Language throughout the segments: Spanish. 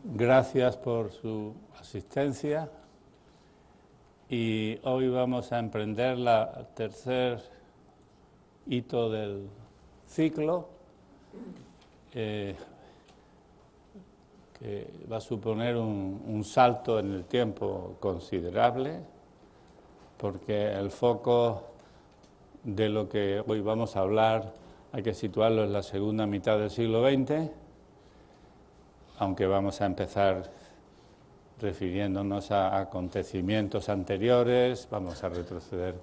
Gracias por su asistencia y hoy vamos a emprender el tercer hito del ciclo que va a suponer un salto en el tiempo considerable, porque el foco de lo que hoy vamos a hablar hay que situarlo en la segunda mitad del siglo XX, aunque vamos a empezar refiriéndonos a acontecimientos anteriores, vamos a retroceder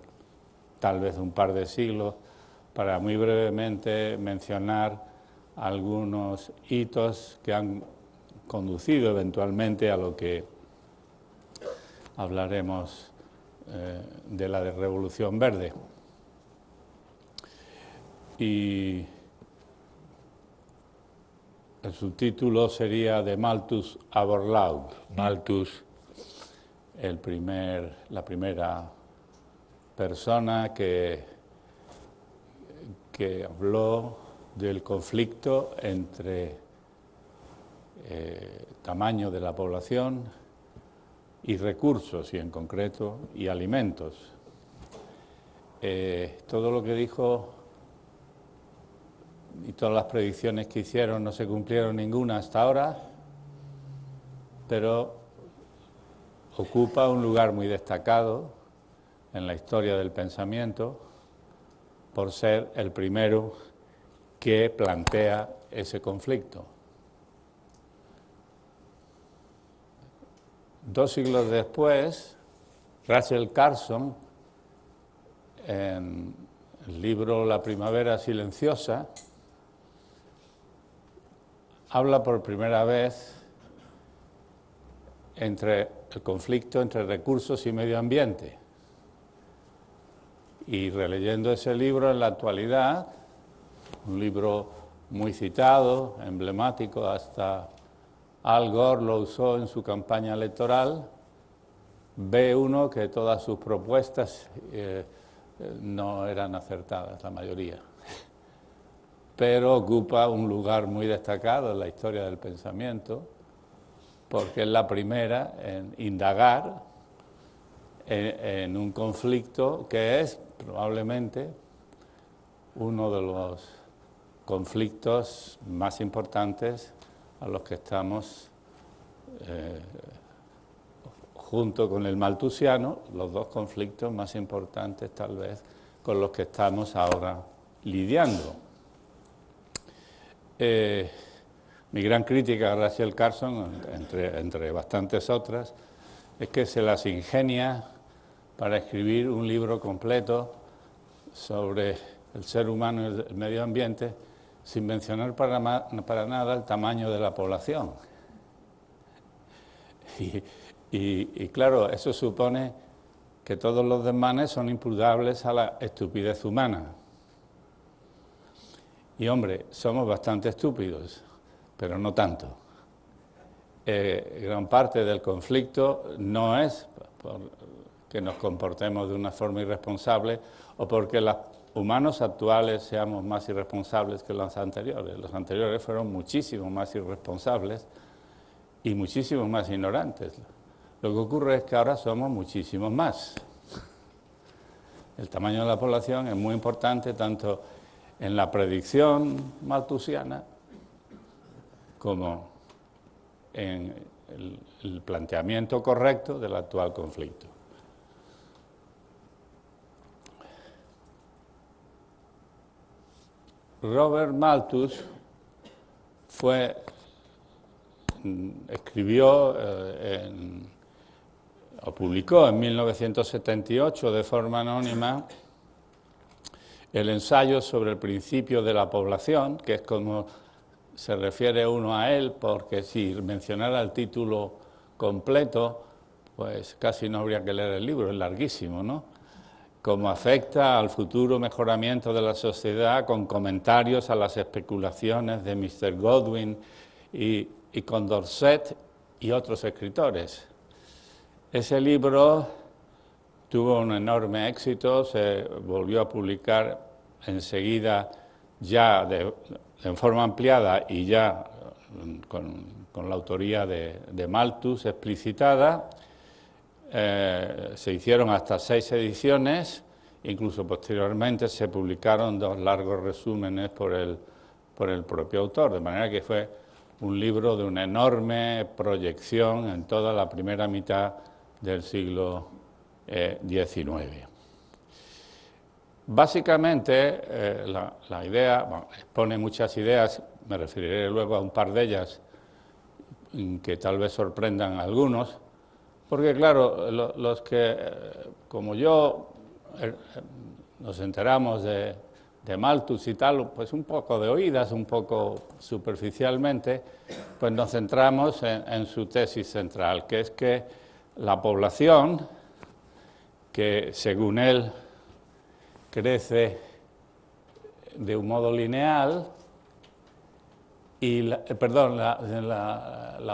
tal vez un par de siglos para muy brevemente mencionar algunos hitos que han conducido eventualmente a lo que hablaremos de la Revolución Verde. Y el subtítulo sería de Malthus a Borlaug. Malthus, la primera persona que habló del conflicto entre tamaño de la población y recursos, y en concreto, y alimentos. Todo lo que dijo y todas las predicciones que hicieron no se cumplieron ninguna hasta ahora, pero ocupa un lugar muy destacado en la historia del pensamiento por ser el primero que plantea ese conflicto. 2 siglos después, Rachel Carson, en el libro La primavera silenciosa, habla por primera vez entre el conflicto entre recursos y medio ambiente. Y releyendo ese libro en la actualidad, un libro muy citado, emblemático, hasta Al Gore lo usó en su campaña electoral, ve uno que todas sus propuestas no eran acertadas, la mayoría, pero ocupa un lugar muy destacado en la historia del pensamiento, porque es la primera en indagar en un conflicto que es probablemente uno de los conflictos más importantes a los que estamos, junto con el malthusiano, los dos conflictos más importantes tal vez con los que estamos ahora lidiando. Mi gran crítica a Rachel Carson, entre bastantes otras, es que se las ingenia para escribir un libro completo sobre el ser humano y el medio ambiente sin mencionar para nada el tamaño de la población. Y claro, eso supone que todos los desmanes son imputables a la estupidez humana. Y hombre, somos bastante estúpidos, pero no tanto. Gran parte del conflicto no es que nos comportemos de una forma irresponsable o porque los humanos actuales seamos más irresponsables que los anteriores. Los anteriores fueron muchísimo más irresponsables y muchísimo más ignorantes. Lo que ocurre es que ahora somos muchísimos más. El tamaño de la población es muy importante tanto en la predicción malthusiana como en el planteamiento correcto del actual conflicto. Robert Malthus escribió o publicó en 1978 de forma anónima el ensayo sobre el principio de la población, que es como se refiere uno a él, porque si mencionara el título completo, pues casi no habría que leer el libro, es larguísimo, ¿no? Cómo afecta al futuro mejoramiento de la sociedad, con comentarios a las especulaciones de Mr. Godwin y Condorcet y otros escritores. Ese libro tuvo un enorme éxito, se volvió a publicar enseguida ya en forma ampliada y ya con con la autoría de Malthus explicitada. Se hicieron hasta 6 ediciones, incluso posteriormente se publicaron 2 largos resúmenes por el propio autor, de manera que fue un libro de una enorme proyección en toda la primera mitad del siglo XIX. Básicamente, la idea, bueno, expone muchas ideas, me referiré luego a un par de ellas que tal vez sorprendan a algunos, porque claro, los que, como yo, nos enteramos de Malthus y tal, pues un poco de oídas, un poco superficialmente, pues nos centramos en su tesis central, que es que la población, que según él crece de un modo lineal, y la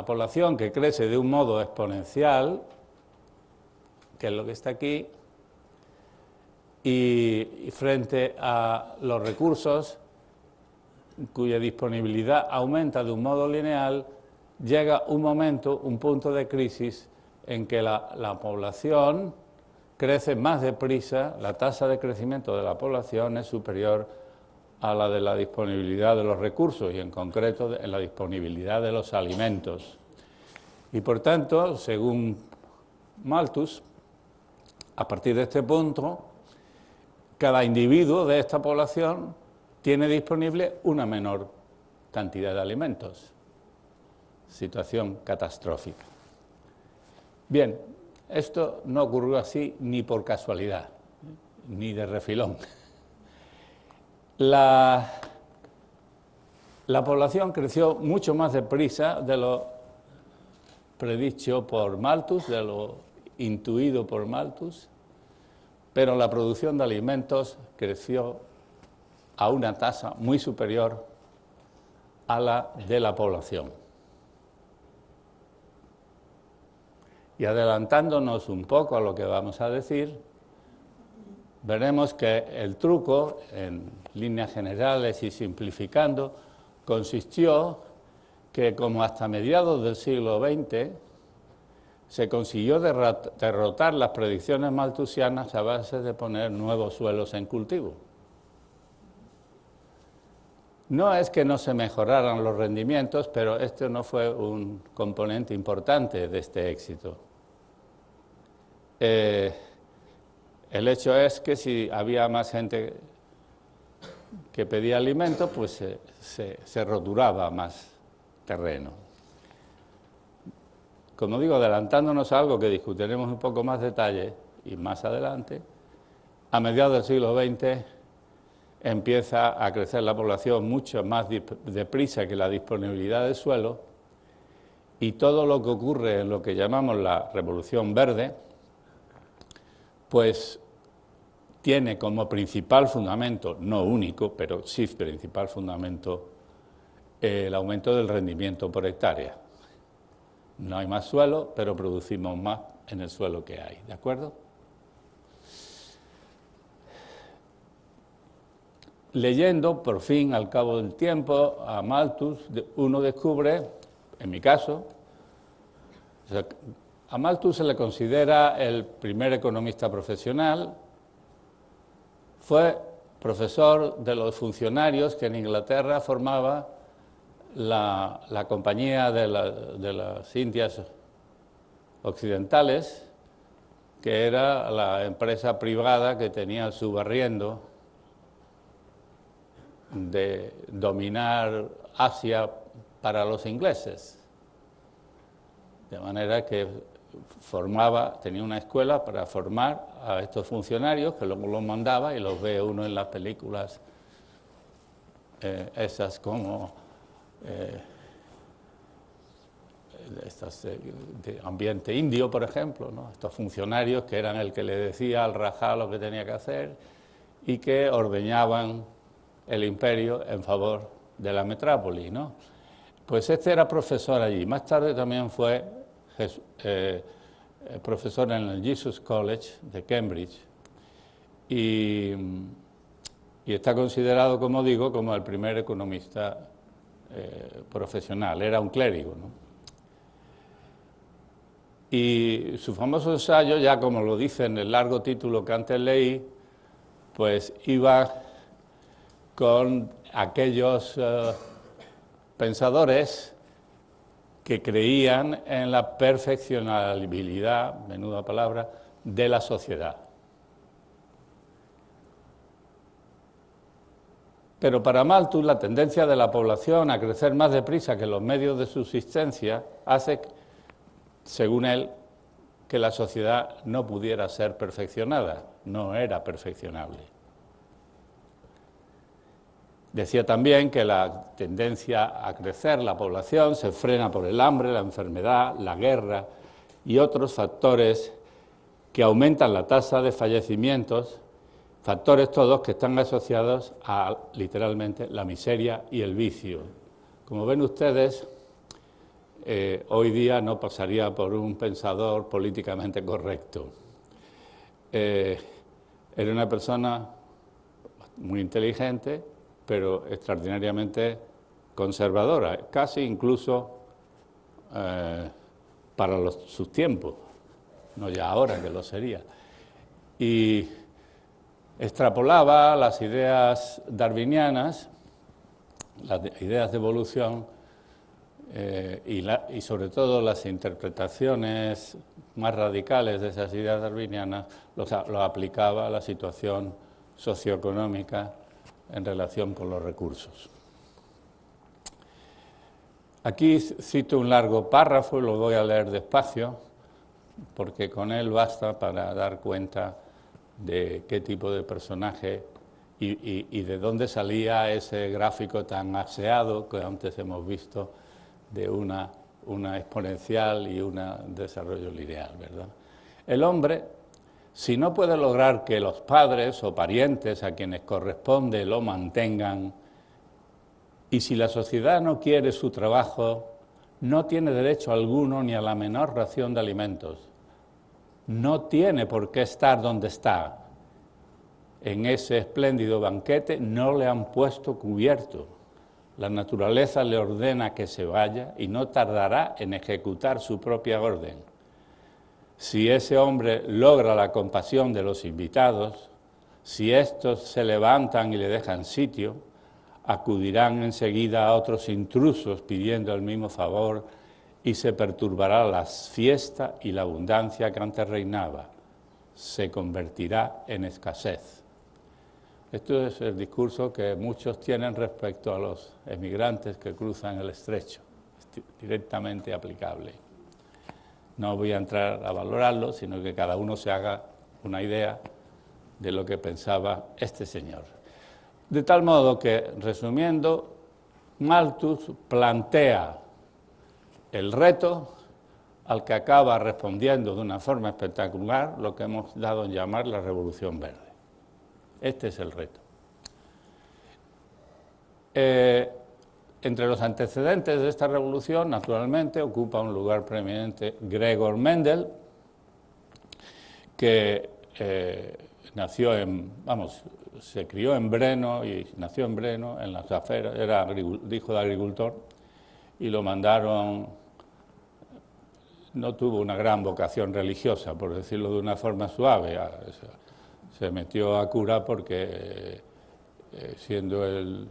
población que crece de un modo exponencial, que es lo que está aquí, y frente a los recursos cuya disponibilidad aumenta de un modo lineal, llega un momento, un punto de crisis en que la población crece más deprisa, la tasa de crecimiento de la población es superior a la de la disponibilidad de los recursos y en concreto en la disponibilidad de los alimentos. Y por tanto, según Malthus, a partir de este punto, cada individuo de esta población tiene disponible una menor cantidad de alimentos. Situación catastrófica. Bien, esto no ocurrió así ni por casualidad, ni de refilón. La población creció mucho más deprisa de lo predicho por Malthus, de lo intuido por Malthus, pero la producción de alimentos creció a una tasa muy superior a la de la población. Y adelantándonos un poco a lo que vamos a decir, veremos que el truco, en líneas generales y simplificando, consistió que como hasta mediados del siglo XX se consiguió derrotar las predicciones malthusianas a base de poner nuevos suelos en cultivo. No es que no se mejoraran los rendimientos, pero este no fue un componente importante de este éxito. El hecho es que si había más gente que pedía alimento, pues se roturaba más terreno. Como digo, adelantándonos a algo que discutiremos un poco más detalle y más adelante, a mediados del siglo XX empieza a crecer la población mucho más deprisa que la disponibilidad de suelo y todo lo que ocurre en lo que llamamos la Revolución Verde, pues tiene como principal fundamento, no único, pero sí principal fundamento, el aumento del rendimiento por hectárea. No hay más suelo, pero producimos más en el suelo que hay, ¿de acuerdo? Leyendo, por fin, al cabo del tiempo, a Malthus, uno descubre, en mi caso, a Malthus se le considera el primer economista profesional. Fue profesor de los funcionarios que en Inglaterra formaba la Compañía de las Indias Occidentales, que era la empresa privada que tenía el subarriendo de dominar Asia para los ingleses. De manera que tenía una escuela para formar a estos funcionarios, que luego los mandaba y los ve uno en las películas esas como estas de ambiente indio, por ejemplo, ¿no? Estos funcionarios que eran el que le decía al rajá lo que tenía que hacer y que ordeñaban el imperio en favor de la metrópoli, ¿no? Pues este era profesor allí. Más tarde también fue profesor en el Jesus College de Cambridge y está considerado, como digo, como el primer economista profesional. Era un clérigo, ¿no? Y su famoso ensayo, ya como lo dice en el largo título que antes leí, pues iba con aquellos pensadores que creían en la perfeccionabilidad, menuda palabra, de la sociedad. Pero para Malthus la tendencia de la población a crecer más deprisa que los medios de subsistencia hace, según él, que la sociedad no pudiera ser perfeccionada, no era perfeccionable. Decía también que la tendencia a crecer la población se frena por el hambre, la enfermedad, la guerra y otros factores que aumentan la tasa de fallecimientos, factores todos que están asociados a, literalmente, la miseria y el vicio. Como ven ustedes, hoy día no pasaría por un pensador políticamente correcto. Era una persona muy inteligente, pero extraordinariamente conservadora, casi incluso para sus tiempos, no ya ahora que lo sería. Y extrapolaba las ideas darwinianas, las ideas de evolución, y sobre todo las interpretaciones más radicales de esas ideas darwinianas, los aplicaba a la situación socioeconómica en relación con los recursos. Aquí cito un largo párrafo y lo voy a leer despacio, porque con él basta para dar cuenta de qué tipo de personaje y de dónde salía ese gráfico tan aseado que antes hemos visto de una exponencial y un desarrollo lineal, ¿verdad? El hombre, si no puede lograr que los padres o parientes a quienes corresponde lo mantengan, y si la sociedad no quiere su trabajo, no tiene derecho alguno ni a la menor ración de alimentos. No tiene por qué estar donde está. En ese espléndido banquete no le han puesto cubierto. La naturaleza le ordena que se vaya y no tardará en ejecutar su propia orden. Si ese hombre logra la compasión de los invitados, si éstos se levantan y le dejan sitio, acudirán enseguida a otros intrusos pidiendo el mismo favor y se perturbará la fiesta y la abundancia que antes reinaba. Se convertirá en escasez. Esto es el discurso que muchos tienen respecto a los emigrantes que cruzan el estrecho, es directamente aplicable. No voy a entrar a valorarlo, sino que cada uno se haga una idea de lo que pensaba este señor. De tal modo que, resumiendo, Malthus plantea el reto al que acaba respondiendo de una forma espectacular lo que hemos dado en llamar la Revolución Verde. Este es el reto. Entre los antecedentes de esta revolución, naturalmente, ocupa un lugar preeminente Gregor Mendel, que se crió en Breno y nació en Breno, en las afueras, era hijo de agricultor, y lo mandaron, no tuvo una gran vocación religiosa, por decirlo de una forma suave, se metió a cura porque siendo el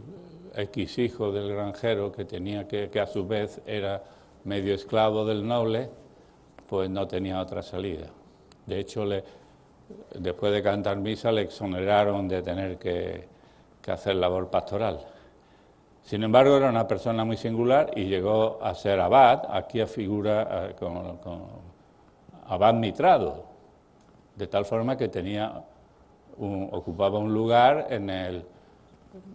X hijo del granjero que tenía que a su vez era medio esclavo del noble, pues no tenía otra salida. De hecho, después de cantar misa le exoneraron de tener que hacer labor pastoral. Sin embargo, era una persona muy singular y llegó a ser abad, aquí figura con abad mitrado, de tal forma que ocupaba un lugar en el,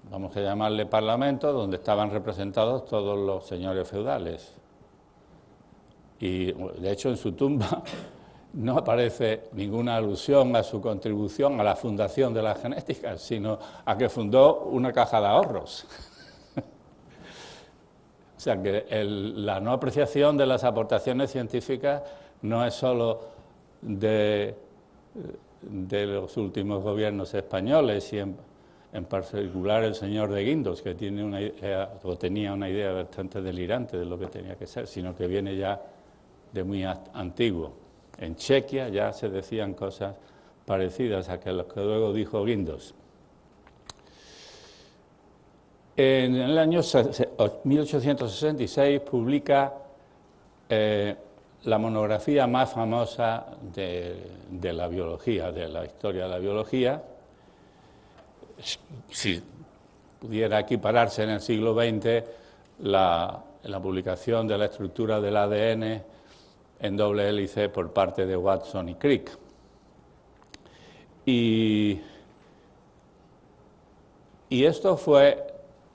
vamos a llamarle parlamento, donde estaban representados todos los señores feudales. Y de hecho en su tumba no aparece ninguna alusión a su contribución a la fundación de la genética, sino a que fundó una caja de ahorros. O sea que la no apreciación de las aportaciones científicas no es solo de los últimos gobiernos españoles y en particular el señor de Guindos, que tenía una idea bastante delirante de lo que tenía que ser, sino que viene ya de muy antiguo. En Chequia ya se decían cosas parecidas a lo que luego dijo Guindos. En el año 1866 publica la monografía más famosa de la biología, de la historia de la biología. Si pudiera equipararse en el siglo XX la publicación de la estructura del ADN en doble hélice por parte de Watson y Crick. Y esto fue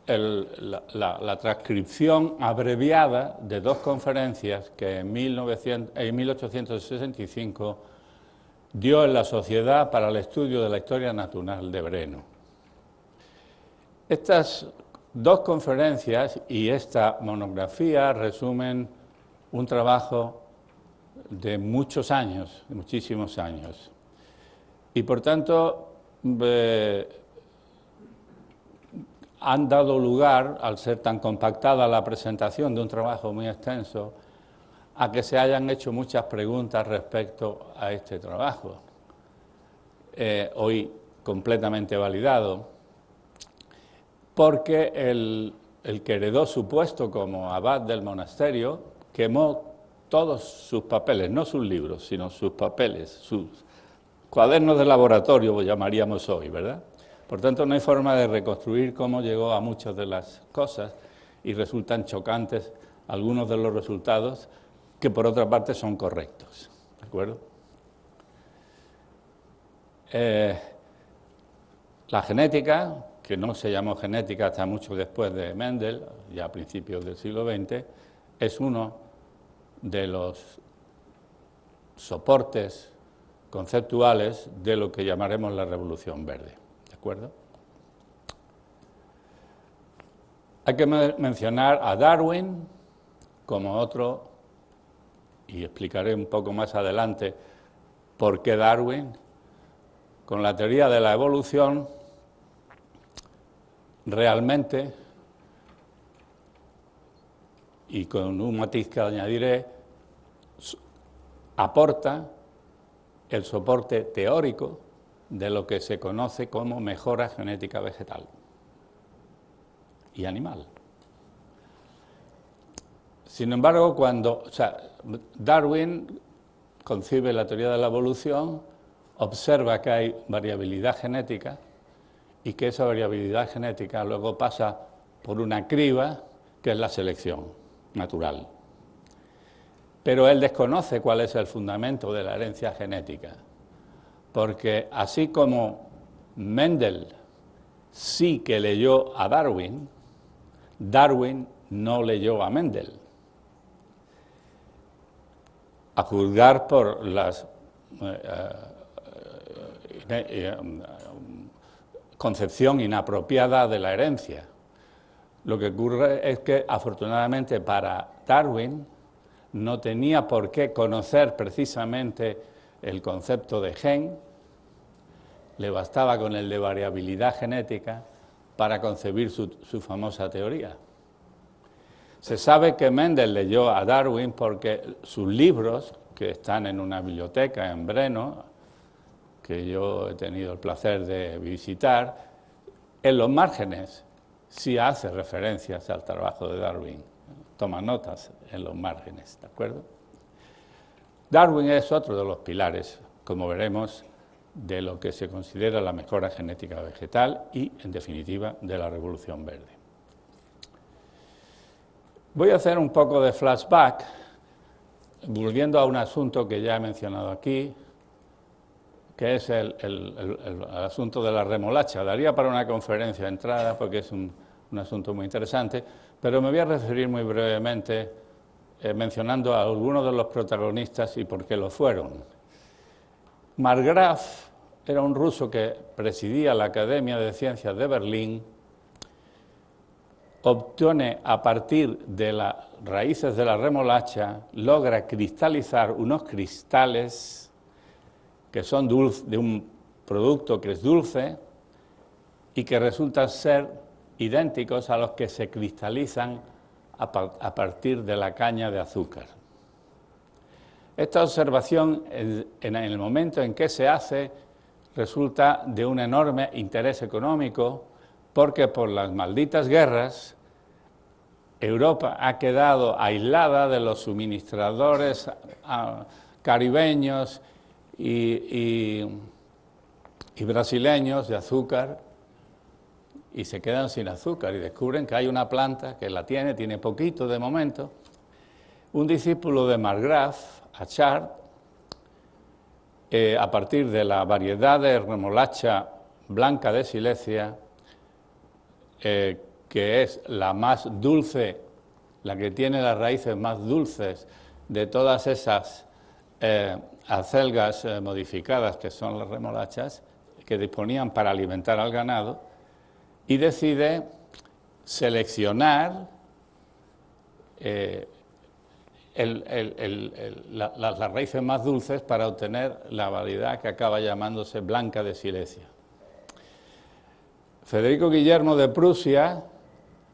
la transcripción abreviada de dos conferencias que en 1865 dio en la Sociedad para el Estudio de la Historia Natural de Breno. Estas dos conferencias y esta monografía resumen un trabajo de muchos años, de muchísimos años. Y por tanto, han dado lugar, al ser tan compactada la presentación de un trabajo muy extenso, a que se hayan hecho muchas preguntas respecto a este trabajo, hoy completamente validado, porque el que heredó su puesto como abad del monasterio quemó todos sus papeles, no sus libros, sino sus papeles, sus cuadernos de laboratorio, lo llamaríamos hoy, ¿verdad? Por tanto, no hay forma de reconstruir cómo llegó a muchas de las cosas y resultan chocantes algunos de los resultados que, por otra parte, son correctos. ¿De acuerdo? La genética, que no se llamó genética hasta mucho después de Mendel, ya a principios del siglo XX, es uno de los soportes conceptuales de lo que llamaremos la Revolución Verde. ¿De acuerdo? Hay que mencionar a Darwin como otro, y explicaré un poco más adelante por qué Darwin. Con la teoría de la evolución, realmente, y con un matiz que añadiré, aporta el soporte teórico de lo que se conoce como mejora genética vegetal y animal. Sin embargo, Darwin concibe la teoría de la evolución, observa que hay variabilidad genética y que esa variabilidad genética luego pasa por una criba que es la selección natural. Pero él desconoce cuál es el fundamento de la herencia genética, porque así como Mendel sí que leyó a Darwin, Darwin no leyó a Mendel. A juzgar por las concepción inapropiada de la herencia. Lo que ocurre es que, afortunadamente para Darwin, no tenía por qué conocer precisamente el concepto de gen, le bastaba con el de variabilidad genética para concebir su famosa teoría. Se sabe que Mendel leyó a Darwin porque sus libros, que están en una biblioteca en Breno, que yo he tenido el placer de visitar, en los márgenes sí hace referencias al trabajo de Darwin, toma notas en los márgenes, ¿de acuerdo? Darwin es otro de los pilares, como veremos, de lo que se considera la mejora genética vegetal y, en definitiva, de la Revolución Verde. Voy a hacer un poco de flashback, volviendo a un asunto que ya he mencionado aquí, que es el asunto de la remolacha. Daría para una conferencia de entrada porque es un asunto muy interesante, pero me voy a referir muy brevemente mencionando a algunos de los protagonistas y por qué lo fueron. Margraf era un ruso que presidía la Academia de Ciencias de Berlín, obtiene a partir de las raíces de la remolacha, logra cristalizar unos cristales que son de un producto que es dulce y que resultan ser idénticos a los que se cristalizan a partir de la caña de azúcar. Esta observación, en el momento en que se hace, resulta de un enorme interés económico, porque por las malditas guerras Europa ha quedado aislada de los suministradores caribeños y brasileños de azúcar, y se quedan sin azúcar y descubren que hay una planta que la tiene poquito de momento. Un discípulo de Marggraf, Achard, a partir de la variedad de remolacha blanca de Silesia, que es la más dulce, la que tiene las raíces más dulces de todas esas acelgas modificadas que son las remolachas, que disponían para alimentar al ganado, y decide seleccionar las raíces más dulces para obtener la variedad que acaba llamándose blanca de Silesia. Federico Guillermo de Prusia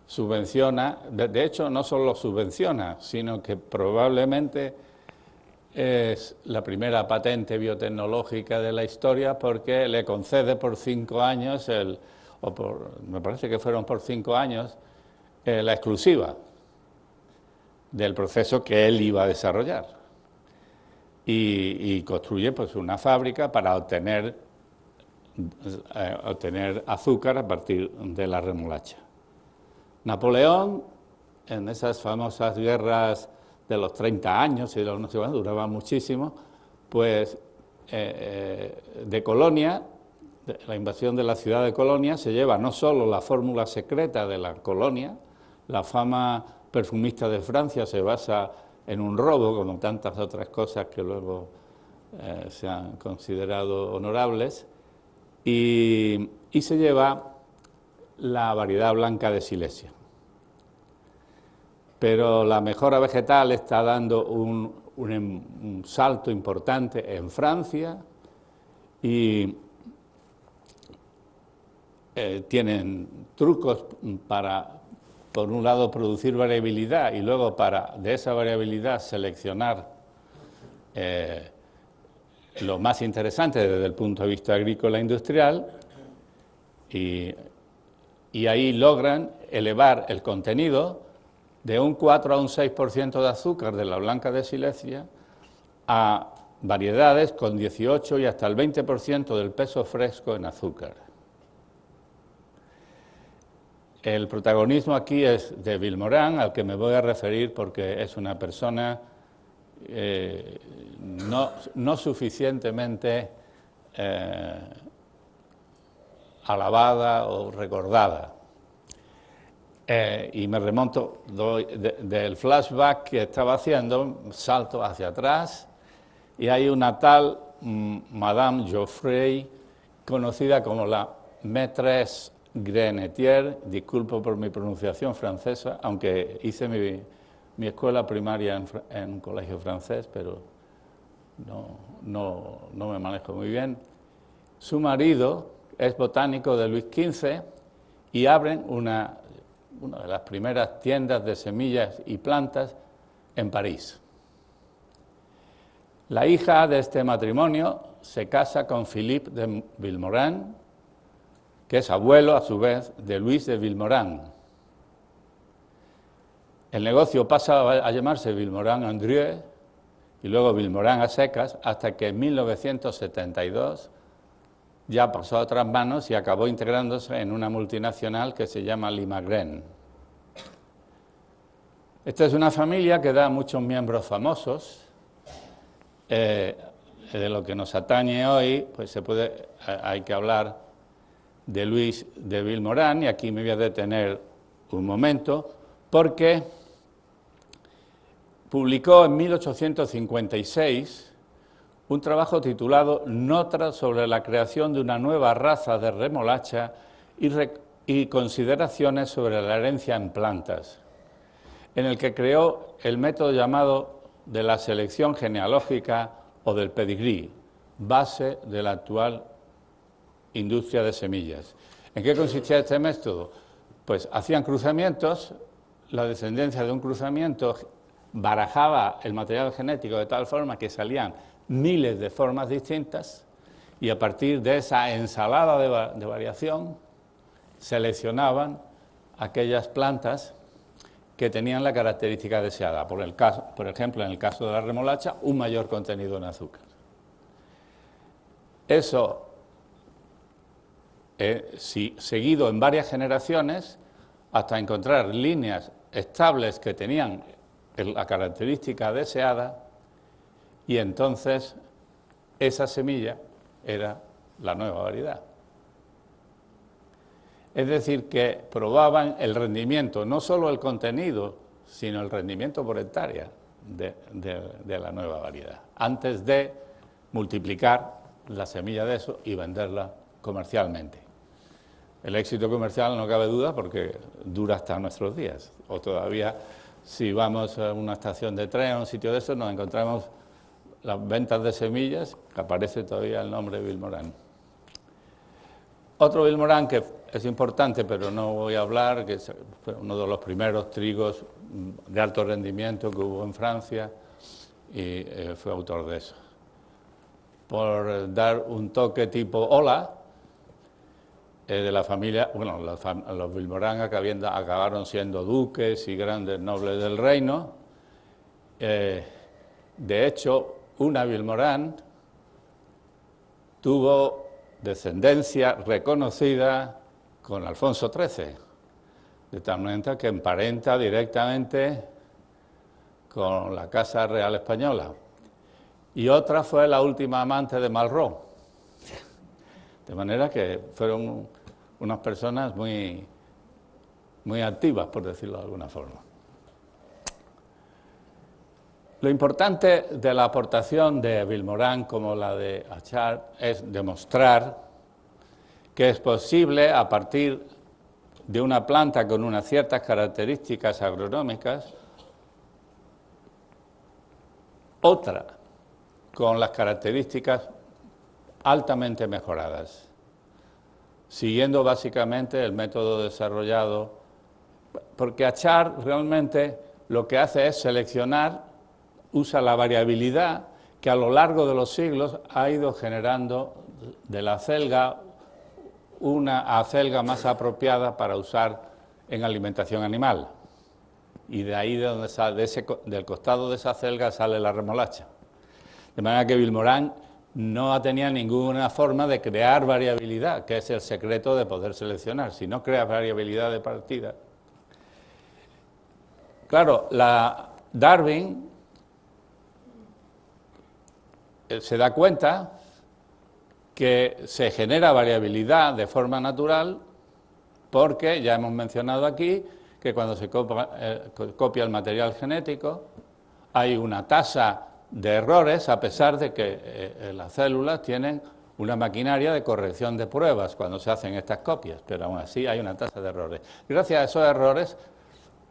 subvenciona, de hecho no solo subvenciona, sino que probablemente es la primera patente biotecnológica de la historia, porque le concede por 5 años, me parece que fueron por 5 años, la exclusiva del proceso que él iba a desarrollar, y construye pues una fábrica para obtener azúcar a partir de la remolacha. Napoleón, en esas famosas guerras de los 30 años, y no sé cuánto, duraban muchísimo, pues de Colonia, de la invasión de la ciudad de Colonia, se lleva no solo la fórmula secreta de la colonia, la fama perfumista de Francia se basa en un robo, como tantas otras cosas que luego se han considerado honorables, y se lleva la variedad blanca de Silesia. Pero la mejora vegetal está dando un salto importante en Francia, y tienen trucos para, por un lado, producir variabilidad, y luego para de esa variabilidad seleccionar lo más interesante desde el punto de vista agrícola e industrial, y ahí logran elevar el contenido de un 4 a un 6% de azúcar de la blanca de Silesia a variedades con 18 y hasta el 20% del peso fresco en azúcar. El protagonismo aquí es de Vilmorin, al que me voy a referir porque es una persona no suficientemente alabada o recordada. Y me remonto del flashback que estaba haciendo, salto hacia atrás, y hay una tal Madame Geoffrey, conocida como la Maîtresse Grenetier, disculpo por mi pronunciación francesa, aunque hice mi escuela primaria en un colegio francés, pero no me manejo muy bien. Su marido es botánico de Luis XV y abren una de las primeras tiendas de semillas y plantas en París. La hija de este matrimonio se casa con Philippe de Vilmorin, que es abuelo, a su vez, de Luis de Vilmorin. El negocio pasa a llamarse Vilmorin Andrieux y luego Vilmorin a secas, hasta que en 1972 ya pasó a otras manos y acabó integrándose en una multinacional que se llama Limagrain. Esta es una familia que da muchos miembros famosos. De lo que nos atañe hoy, pues hay que hablar de Luis de Vilmorin, y aquí me voy a detener un momento, porque publicó en 1856 un trabajo titulado Notas sobre la creación de una nueva raza de remolacha y consideraciones sobre la herencia en plantas, en el que creó el método llamado de la selección genealógica o del pedigrí, base de la actual industria de semillas. ¿En qué consistía este método? Pues hacían cruzamientos, la descendencia de un cruzamiento barajaba el material genético de tal forma que salían miles de formas distintas y a partir de esa ensalada de variación seleccionaban aquellas plantas que tenían la característica deseada. Por ejemplo, en el caso de la remolacha, un mayor contenido en azúcar. Eso, seguido en varias generaciones, hasta encontrar líneas estables que tenían la característica deseada, y entonces esa semilla era la nueva variedad. Es decir, que probaban el rendimiento, no solo el contenido, sino el rendimiento por hectárea de la nueva variedad, antes de multiplicar la semilla de eso y venderla comercialmente. El éxito comercial no cabe duda porque dura hasta nuestros días, o todavía si vamos a una estación de tren o a un sitio de eso nos encontramos las ventas de semillas, que aparece todavía el nombre de Vilmorin. Otro Vilmorin que es importante, pero no voy a hablar, que fue uno de los primeros trigos de alto rendimiento que hubo en Francia, y fue autor de eso. Por dar un toque tipo Ola, de la familia, bueno, los Vilmorin acabaron siendo duques y grandes nobles del reino. De hecho, una Vilmorin tuvo descendencia reconocida con Alfonso XIII, de tal manera que emparenta directamente con la Casa Real Española. Y otra fue la última amante de Malraux. De manera que fueron unas personas muy activas, por decirlo de alguna forma. Lo importante de la aportación de Vilmorin como la de Achard es demostrar que es posible, a partir de una planta con unas ciertas características agronómicas, otra con las características altamente mejoradas, siguiendo básicamente el método desarrollado, porque Achard realmente lo que hace es seleccionar, usa la variabilidad que a lo largo de los siglos ha ido generando de la acelga una acelga más apropiada para usar en alimentación animal. Y de ahí del costado de esa acelga sale la remolacha. De manera que Vilmorin no tenía ninguna forma de crear variabilidad, que es el secreto de poder seleccionar. Si no creas variabilidad de partida. Claro, Darwin se da cuenta que se genera variabilidad de forma natural porque ya hemos mencionado aquí que cuando se copia el material genético hay una tasa de errores a pesar de que las células tienen una maquinaria de corrección de pruebas cuando se hacen estas copias, pero aún así hay una tasa de errores. Gracias a esos errores,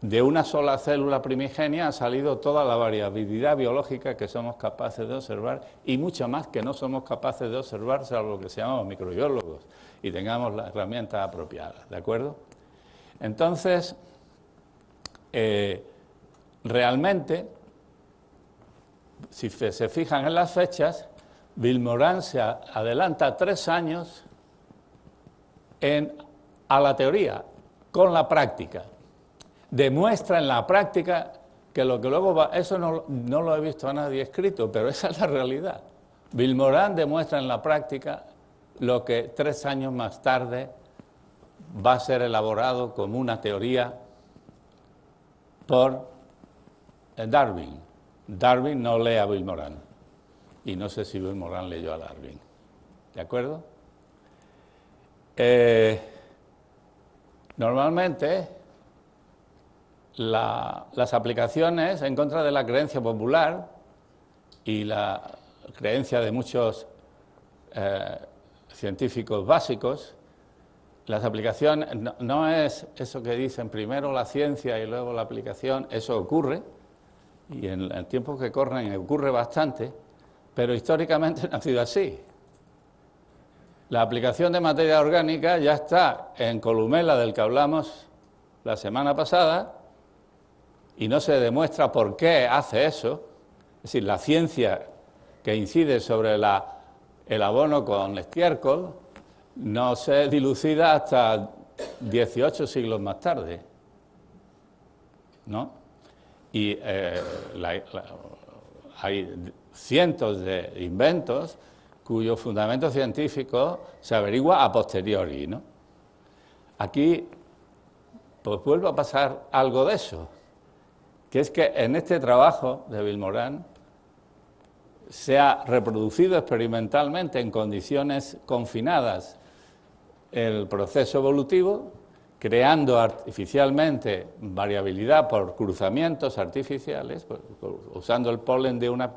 de una sola célula primigenia ha salido toda la variabilidad biológica que somos capaces de observar y mucho más que no somos capaces de observar, salvo que seamos microbiólogos y tengamos las herramientas apropiadas, ¿de acuerdo? Entonces, realmente, si se fijan en las fechas, Vilmorin se adelanta 3 años a la teoría, con la práctica. Demuestra en la práctica que lo que luego va... Eso no lo he visto a nadie escrito, pero esa es la realidad. Vilmorin demuestra en la práctica lo que 3 años más tarde va a ser elaborado como una teoría por Darwin. Darwin no lee a Vilmorin, y no sé si Vilmorin leyó a Darwin. ¿De acuerdo? Normalmente, las aplicaciones en contra de la creencia popular y la creencia de muchos científicos básicos, las aplicaciones no es eso que dicen primero la ciencia y luego la aplicación, eso ocurre, y en el tiempo que corren ocurre bastante, pero históricamente no ha sido así. La aplicación de materia orgánica ya está en Columela, del que hablamos la semana pasada, y no se demuestra por qué hace eso, es decir, la ciencia que incide sobre el abono con estiércol no se dilucida hasta 18 siglos más tarde, ¿no? Y hay cientos de inventos cuyo fundamento científico se averigua a posteriori, ¿no? Aquí, pues vuelve a pasar algo de eso, que es que en este trabajo de Villemorán se ha reproducido experimentalmente en condiciones confinadas el proceso evolutivo, creando artificialmente variabilidad por cruzamientos artificiales, usando el polen de una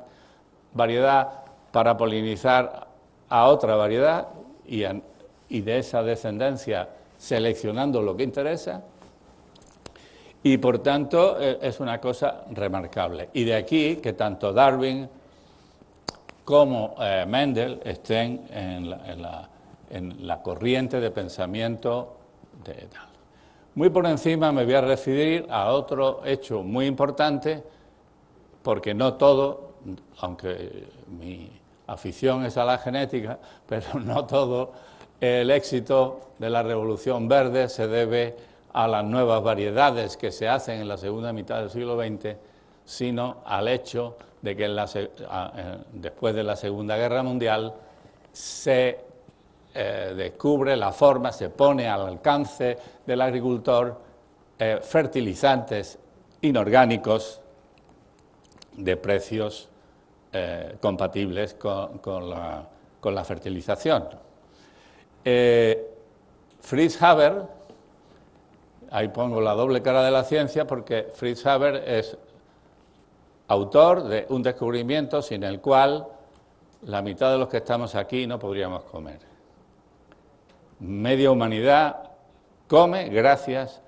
variedad para polinizar a otra variedad y de esa descendencia seleccionando lo que interesa, y por tanto es una cosa remarcable. Y de aquí que tanto Darwin como Mendel estén en la corriente de pensamiento de tal. Muy por encima me voy a referir a otro hecho muy importante, porque no todo, aunque mi afición es a la genética, pero no todo el éxito de la Revolución Verde se debe a las nuevas variedades que se hacen en la segunda mitad del siglo XX, sino al hecho de que después de la Segunda Guerra Mundial se descubre la forma, se pone al alcance del agricultor fertilizantes inorgánicos de precios compatibles con la fertilización. Fritz Haber, ahí pongo la doble cara de la ciencia, porque Fritz Haber es autor de un descubrimiento sin el cual la mitad de los que estamos aquí no podríamos comer. Media humanidad come gracias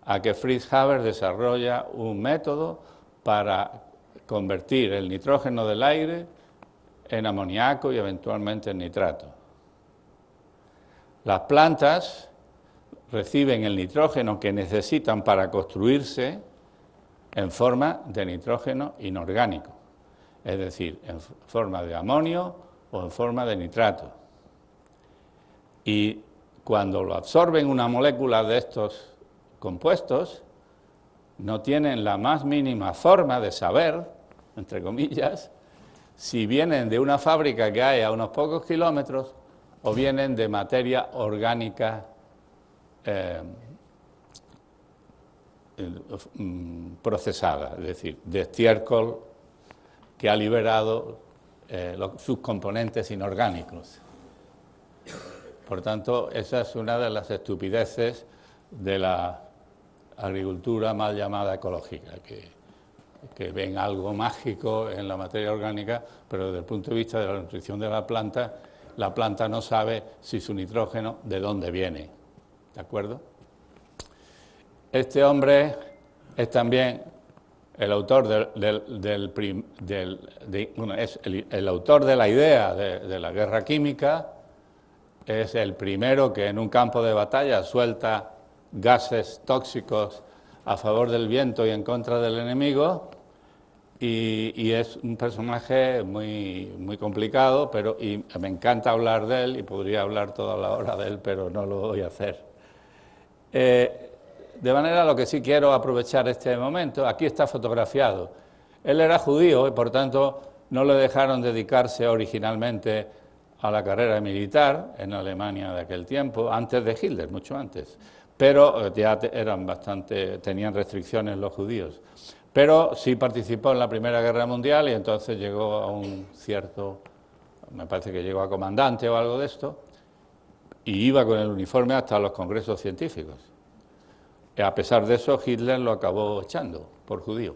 a que Fritz Haber desarrolla un método para convertir el nitrógeno del aire en amoníaco y eventualmente en nitrato. Las plantas reciben el nitrógeno que necesitan para construirse en forma de nitrógeno inorgánico, es decir, en forma de amonio o en forma de nitrato. Y cuando lo absorben una molécula de estos compuestos, no tienen la más mínima forma de saber, entre comillas, si vienen de una fábrica que hay a unos pocos kilómetros o vienen de materia orgánica procesada, es decir, de estiércol que ha liberado sus componentes inorgánicos. Por tanto, esa es una de las estupideces de la agricultura mal llamada ecológica, que ven algo mágico en la materia orgánica, pero desde el punto de vista de la nutrición de la planta no sabe si su nitrógeno de dónde viene. ¿De acuerdo? Este hombre es también el autor el autor de la idea de la guerra química, es el primero que en un campo de batalla suelta gases tóxicos a favor del viento y en contra del enemigo, y es un personaje muy complicado, y me encanta hablar de él, y podría hablar toda la hora de él, pero no lo voy a hacer. De manera, lo que sí quiero aprovechar este momento, aquí está fotografiado. Él era judío y por tanto no le dejaron dedicarse originalmente a la carrera militar en Alemania de aquel tiempo, antes de Hitler, mucho antes, pero ya tenían restricciones los judíos. Pero sí participó en la Primera Guerra Mundial y entonces llegó a un cierto, me parece que llegó a comandante o algo de esto, y iba con el uniforme hasta los congresos científicos. Y a pesar de eso, Hitler lo acabó echando por judío.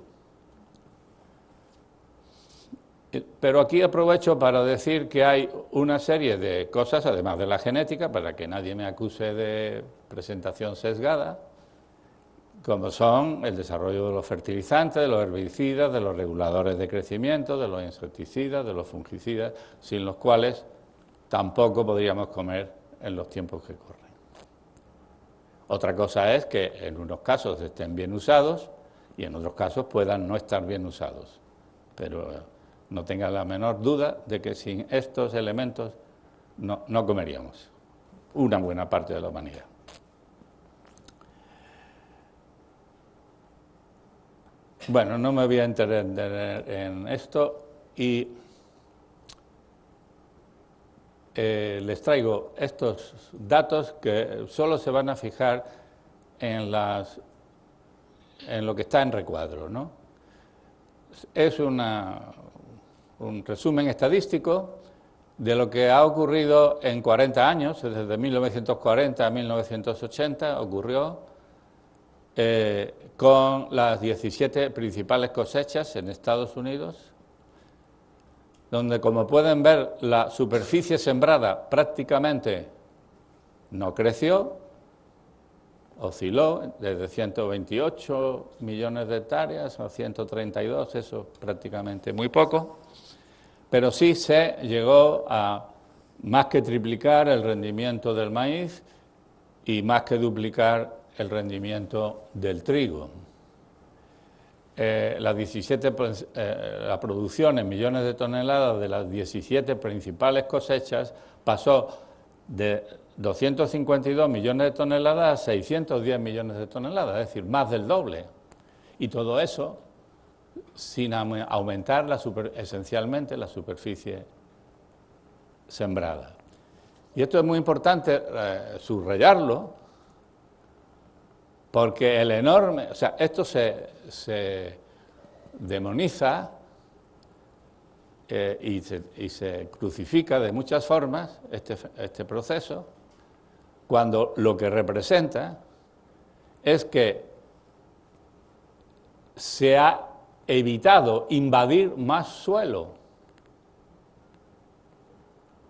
Pero aquí aprovecho para decir que hay una serie de cosas, además de la genética, para que nadie me acuse de presentación sesgada, como son el desarrollo de los fertilizantes, de los herbicidas, de los reguladores de crecimiento, de los insecticidas, de los fungicidas, sin los cuales tampoco podríamos comer en los tiempos que corren. Otra cosa es que en unos casos estén bien usados y en otros casos puedan no estar bien usados. Pero no tenga la menor duda de que sin estos elementos no comeríamos una buena parte de la humanidad. Bueno, no me voy a entender en esto y les traigo estos datos que solo se van a fijar en lo que está en recuadro, ¿no? Es un resumen estadístico de lo que ha ocurrido en 40 años, desde 1940 a 1980 ocurrió con las 17 principales cosechas en Estados Unidos, donde, como pueden ver, la superficie sembrada prácticamente no creció, osciló desde 128 millones de hectáreas a 132, eso prácticamente muy poco, pero sí se llegó a más que triplicar el rendimiento del maíz y más que duplicar el rendimiento del trigo. La producción en millones de toneladas de las 17 principales cosechas pasó de 252 millones de toneladas a 610 millones de toneladas, es decir, más del doble. Y todo eso sin aumentar esencialmente la superficie sembrada. Y esto es muy importante subrayarlo, porque esto se demoniza y se crucifica de muchas formas, este proceso, cuando lo que representa es que se ha evitado invadir más suelo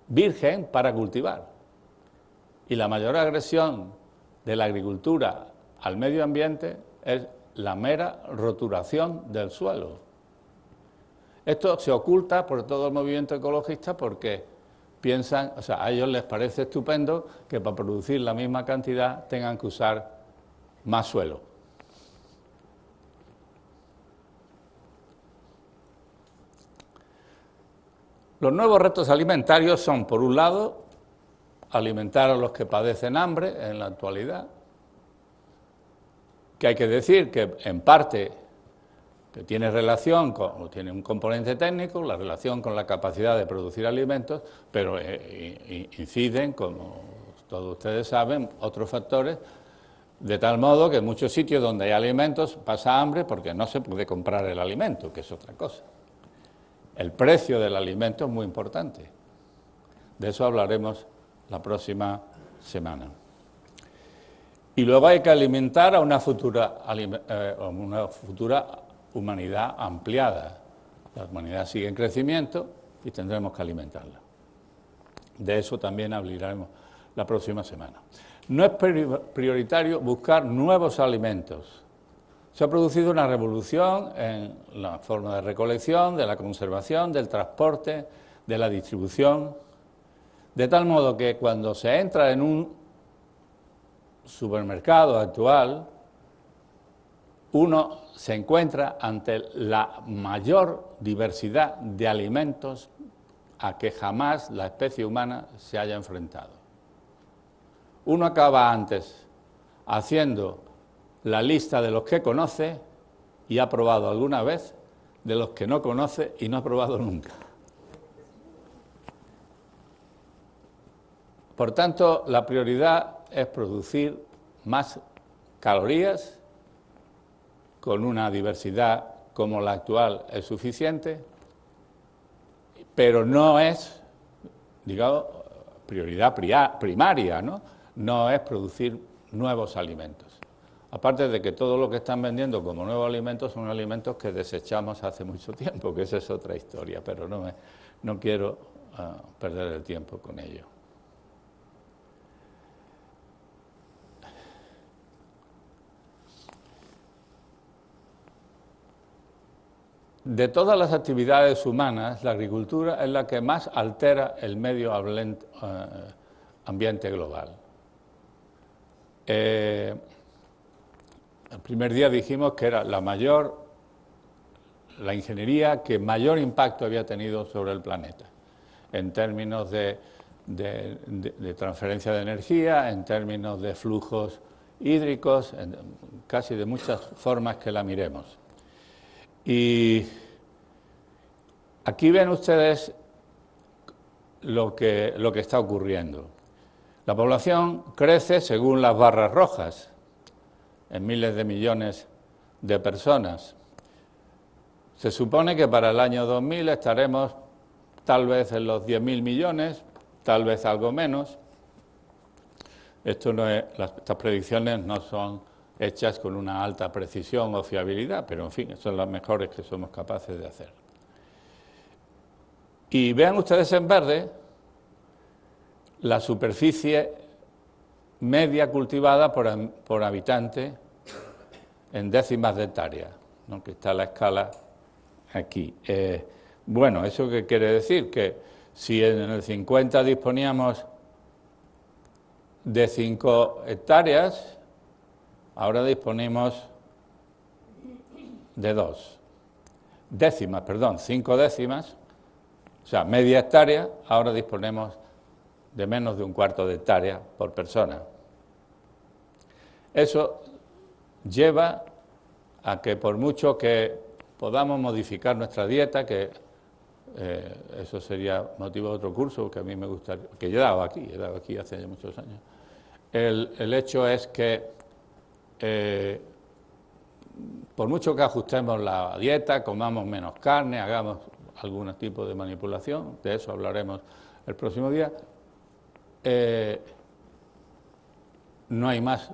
virgen para cultivar. Y la mayor agresión de la agricultura al medio ambiente es la mera roturación del suelo. Esto se oculta por todo el movimiento ecologista porque piensan, a ellos les parece estupendo que para producir la misma cantidad tengan que usar más suelo. Los nuevos retos alimentarios son, por un lado, alimentar a los que padecen hambre en la actualidad, que hay que decir que en parte que tiene relación o tiene un componente técnico, la relación con la capacidad de producir alimentos, pero inciden, como todos ustedes saben, otros factores, de tal modo que en muchos sitios donde hay alimentos pasa hambre porque no se puede comprar el alimento, que es otra cosa. El precio del alimento es muy importante. De eso hablaremos la próxima semana. Y luego hay que alimentar a una futura humanidad ampliada. La humanidad sigue en crecimiento y tendremos que alimentarla. De eso también hablaremos la próxima semana. No es prioritario buscar nuevos alimentos. Se ha producido una revolución en la forma de recolección, de la conservación, del transporte, de la distribución, de tal modo que cuando se entra en un supermercado actual, uno se encuentra ante la mayor diversidad de alimentos a que jamás la especie humana se haya enfrentado. Uno acaba antes haciendo la lista de los que conoce y ha probado alguna vez, de los que no conoce y no ha probado nunca. Por tanto, la prioridad es producir más calorías con una diversidad como la actual es suficiente, pero no es, digamos, prioridad primaria, ¿no? No es producir nuevos alimentos. Aparte de que todo lo que están vendiendo como nuevos alimentos son alimentos que desechamos hace mucho tiempo, que esa es otra historia, pero no quiero perder el tiempo con ello. De todas las actividades humanas, la agricultura es la que más altera el medio ambiente global. el primer día dijimos que era la ingeniería que mayor impacto había tenido sobre el planeta, en términos de transferencia de energía, en términos de flujos hídricos, casi de muchas formas que la miremos. Y aquí ven ustedes lo que está ocurriendo. La población crece según las barras rojas, en miles de millones de personas. Se supone que para el año 2000 estaremos tal vez en los 10.000 millones, tal vez algo menos. Estas predicciones no son hechas con una alta precisión o fiabilidad, pero en fin, son las mejores que somos capaces de hacer. Y vean ustedes en verde la superficie media cultivada por habitante en décimas de hectárea, ¿no? Que está la escala aquí. Bueno, ¿eso qué quiere decir? Que si en el 50 disponíamos de 5 hectáreas, ahora disponemos de 2 décimas, perdón, 5 décimas, o sea, media hectárea, ahora disponemos de menos de un cuarto de hectárea por persona. Eso lleva a que por mucho que podamos modificar nuestra dieta, que eso sería motivo de otro curso que a mí me gustaría, que he dado aquí hace ya muchos años, el hecho es que por mucho que ajustemos la dieta, comamos menos carne, hagamos algún tipo de manipulación, de eso hablaremos el próximo día, no hay más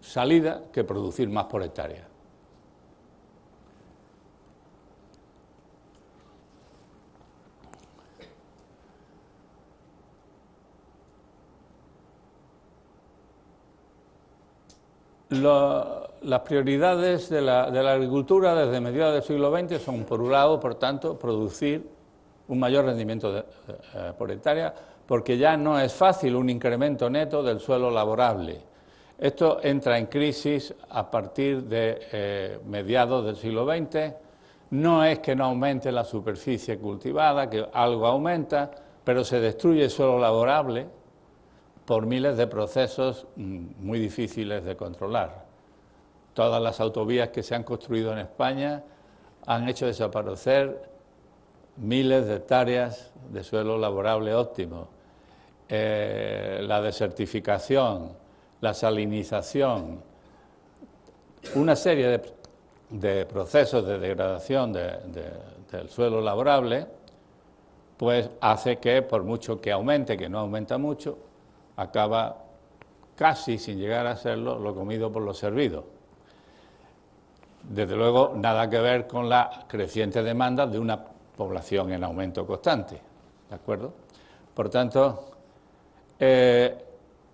salida que producir más por hectárea. Las prioridades de la agricultura desde mediados del siglo XX son, por un lado, por tanto, producir un mayor rendimiento por hectárea, porque ya no es fácil un incremento neto del suelo laborable. Esto entra en crisis a partir de mediados del siglo XX. No es que no aumente la superficie cultivada, que algo aumenta, pero se destruye el suelo laborable por miles de procesos muy difíciles de controlar. Todas las autovías que se han construido en España han hecho desaparecer miles de hectáreas de suelo laborable óptimo. La desertificación, la salinización, una serie de procesos de degradación del suelo laborable, pues hace que, por mucho que aumente, que no aumenta mucho, acaba casi sin llegar a serlo lo comido por lo servido. Desde luego, nada que ver con la creciente demanda de una población en aumento constante, ¿de acuerdo? Por tanto,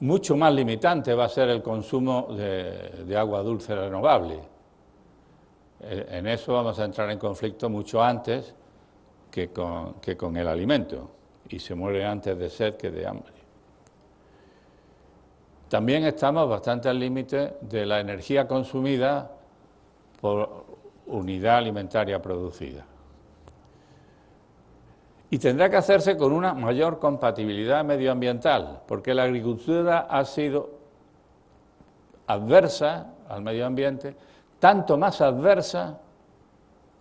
mucho más limitante va a ser el consumo de agua dulce renovable. En eso vamos a entrar en conflicto mucho antes que con el alimento, y se muere antes de sed que de hambre. También estamos bastante al límite de la energía consumida por unidad alimentaria producida. Y tendrá que hacerse con una mayor compatibilidad medioambiental, porque la agricultura ha sido adversa al medio ambiente, tanto más adversa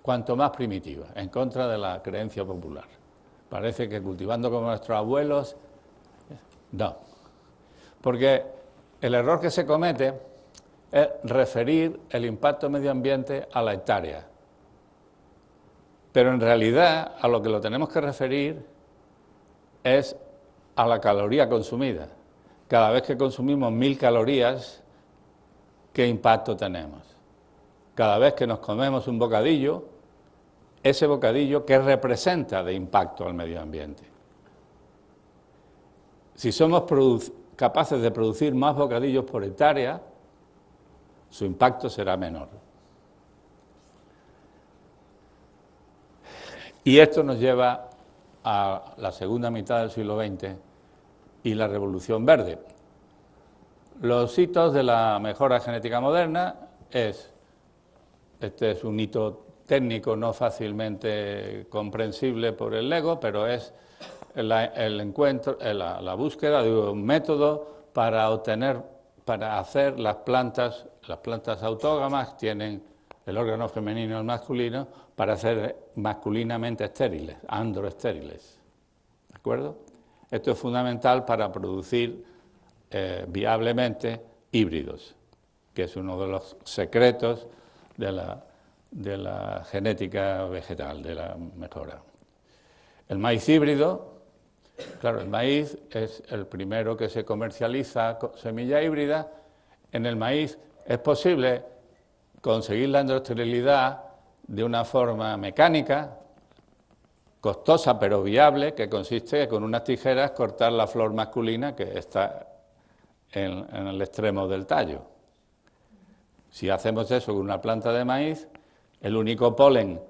cuanto más primitiva, en contra de la creencia popular. Parece que cultivando como nuestros abuelos, no. Porque el error que se comete es referir el impacto medio ambiente a la hectárea. Pero en realidad a lo que lo tenemos que referir es a la caloría consumida. Cada vez que consumimos 1000 calorías, ¿qué impacto tenemos? Cada vez que nos comemos un bocadillo, ese bocadillo, ¿qué representa de impacto al medio ambiente? Si somos capaces de producir más bocadillos por hectárea, su impacto será menor. Y esto nos lleva a la segunda mitad del siglo XX y la Revolución Verde. Los hitos de la mejora genética moderna este es un hito técnico no fácilmente comprensible por el LEGO, pero es la búsqueda de un método para hacer las plantas autógamas, tienen el órgano femenino y el masculino, para ser masculinamente estériles, androestériles. ¿De acuerdo? Esto es fundamental para producir viablemente híbridos, que es uno de los secretos de la genética vegetal, de la mejora. El maíz híbrido, claro, el maíz es el primero que se comercializa con semilla híbrida. En el maíz es posible conseguir la androesterilidad de una forma mecánica, costosa pero viable, que consiste en con unas tijeras cortar la flor masculina que está en el extremo del tallo. Si hacemos eso con una planta de maíz, el único polen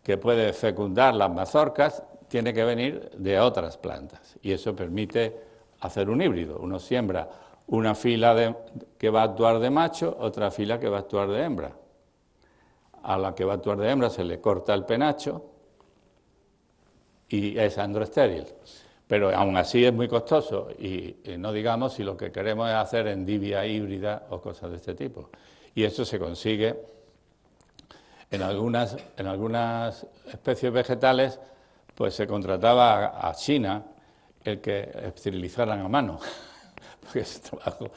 que puede fecundar las mazorcas tiene que venir de otras plantas, y eso permite hacer un híbrido. Uno siembra una fila que va a actuar de macho, otra fila que va a actuar de hembra. A la que va a actuar de hembra se le corta el penacho y es androestéril. Pero aún así es muy costoso y no digamos si lo que queremos es hacer endivia híbrida o cosas de este tipo. Y eso se consigue en algunas especies vegetales, pues se contrataba a China el que esterilizaran a mano, porque es un trabajo,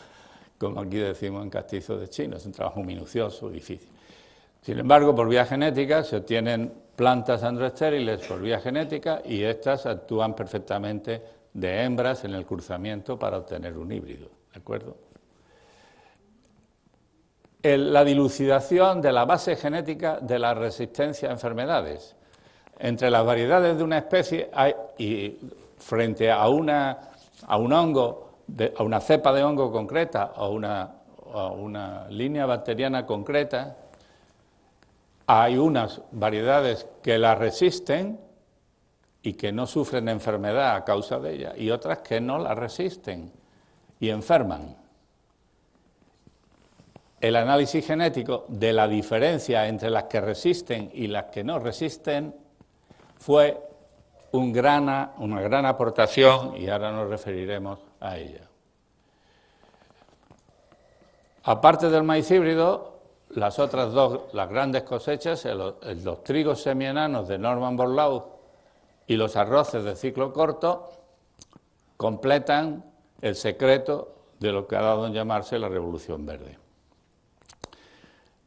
como aquí decimos en castizo de chino, es un trabajo minucioso, difícil. Sin embargo, por vía genética se obtienen plantas androestériles por vía genética y estas actúan perfectamente de hembras en el cruzamiento para obtener un híbrido, ¿de acuerdo? La dilucidación de la base genética de la resistencia a enfermedades. Entre las variedades de una especie y frente a un hongo, a una cepa de hongo concreta o una línea bacteriana concreta, hay unas variedades que la resisten y que no sufren enfermedad a causa de ella, y otras que no la resisten y enferman. El análisis genético de la diferencia entre las que resisten y las que no resisten fue una gran aportación, y ahora nos referiremos a ella. Aparte del maíz híbrido, las otras dos, las grandes cosechas, los trigos semienanos de Norman Borlaug y los arroces de ciclo corto, completan el secreto de lo que ha dado en llamarse la Revolución Verde.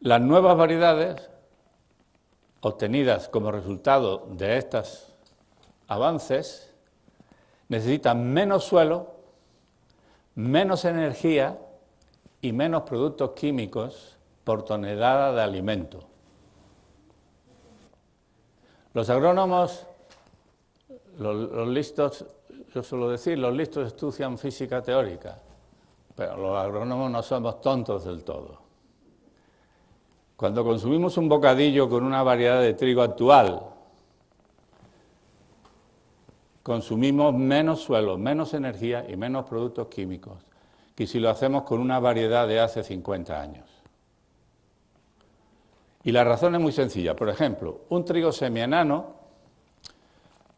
Las nuevas variedades, obtenidas como resultado de estos avances, necesitan menos suelo, menos energía y menos productos químicos por tonelada de alimento. Los agrónomos, los listos, yo suelo decir, los listos estudian física teórica, pero los agrónomos no somos tontos del todo. Cuando consumimos un bocadillo con una variedad de trigo actual, consumimos menos suelo, menos energía y menos productos químicos que si lo hacemos con una variedad de hace 50 años. Y la razón es muy sencilla. Por ejemplo, un trigo semienano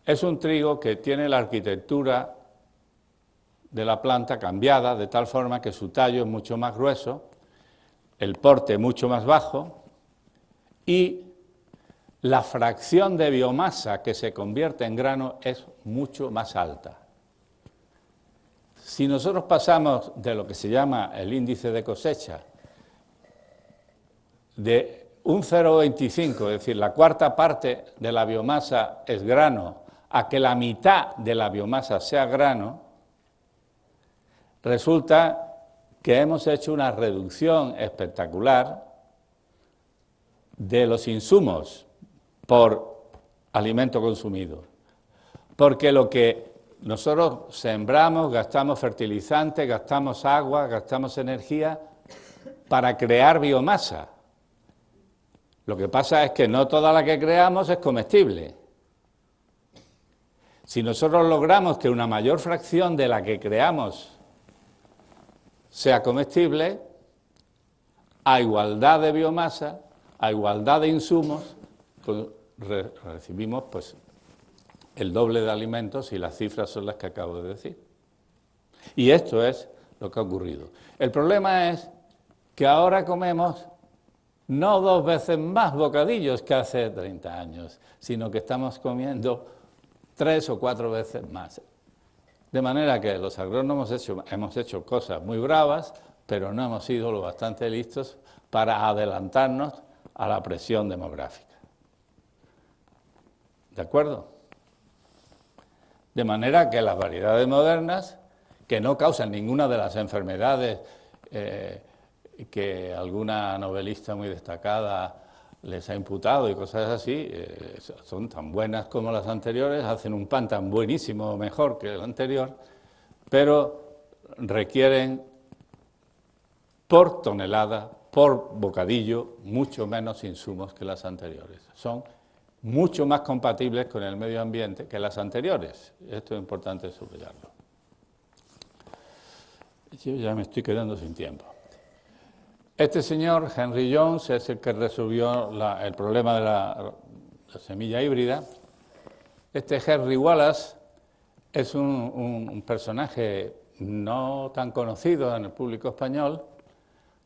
es un trigo que tiene la arquitectura de la planta cambiada de tal forma que su tallo es mucho más grueso, el porte mucho más bajo y la fracción de biomasa que se convierte en grano es mucho más alta. Si nosotros pasamos de lo que se llama el índice de cosecha de un 0,25, es decir, la cuarta parte de la biomasa es grano, a que la mitad de la biomasa sea grano, resulta que hemos hecho una reducción espectacular de los insumos por alimento consumido. Porque lo que nosotros sembramos, gastamos fertilizantes, gastamos agua, gastamos energía para crear biomasa. Lo que pasa es que no toda la que creamos es comestible. Si nosotros logramos que una mayor fracción de la que creamos sea comestible, a igualdad de biomasa, a igualdad de insumos, pues recibimos pues, el doble de alimentos y las cifras son las que acabo de decir. Y esto es lo que ha ocurrido. El problema es que ahora comemos no 2 veces más bocadillos que hace 30 años, sino que estamos comiendo 3 o 4 veces más. De manera que los agrónomos hemos hecho cosas muy bravas, pero no hemos sido lo bastante listos para adelantarnos a la presión demográfica. ¿De acuerdo? De manera que las variedades modernas, que no causan ninguna de las enfermedades que alguna novelista muy destacada les ha imputado y cosas así, son tan buenas como las anteriores, hacen un pan tan buenísimo o mejor que el anterior, pero requieren por tonelada, por bocadillo, mucho menos insumos que las anteriores. Son mucho más compatibles con el medio ambiente que las anteriores. Esto es importante subrayarlo. Yo ya me estoy quedando sin tiempo. Este señor, Henry Jones, es el que resolvió el problema de la semilla híbrida. Este Henry Wallace es un personaje no tan conocido en el público español,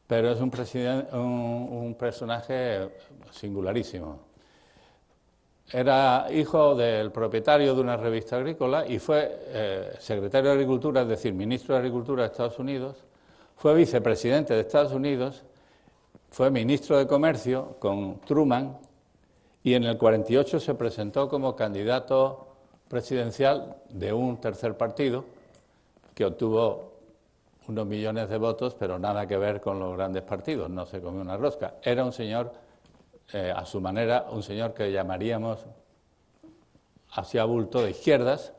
pero es un personaje singularísimo. Era hijo del propietario de una revista agrícola y fue secretario de Agricultura, es decir, ministro de Agricultura de Estados Unidos, fue vicepresidente de Estados Unidos, fue ministro de Comercio con Truman y en el 48 se presentó como candidato presidencial de un tercer partido que obtuvo unos millones de votos, pero nada que ver con los grandes partidos, no se comió una rosca. Era un señor, a su manera, un señor que llamaríamos hacia bulto de izquierdas,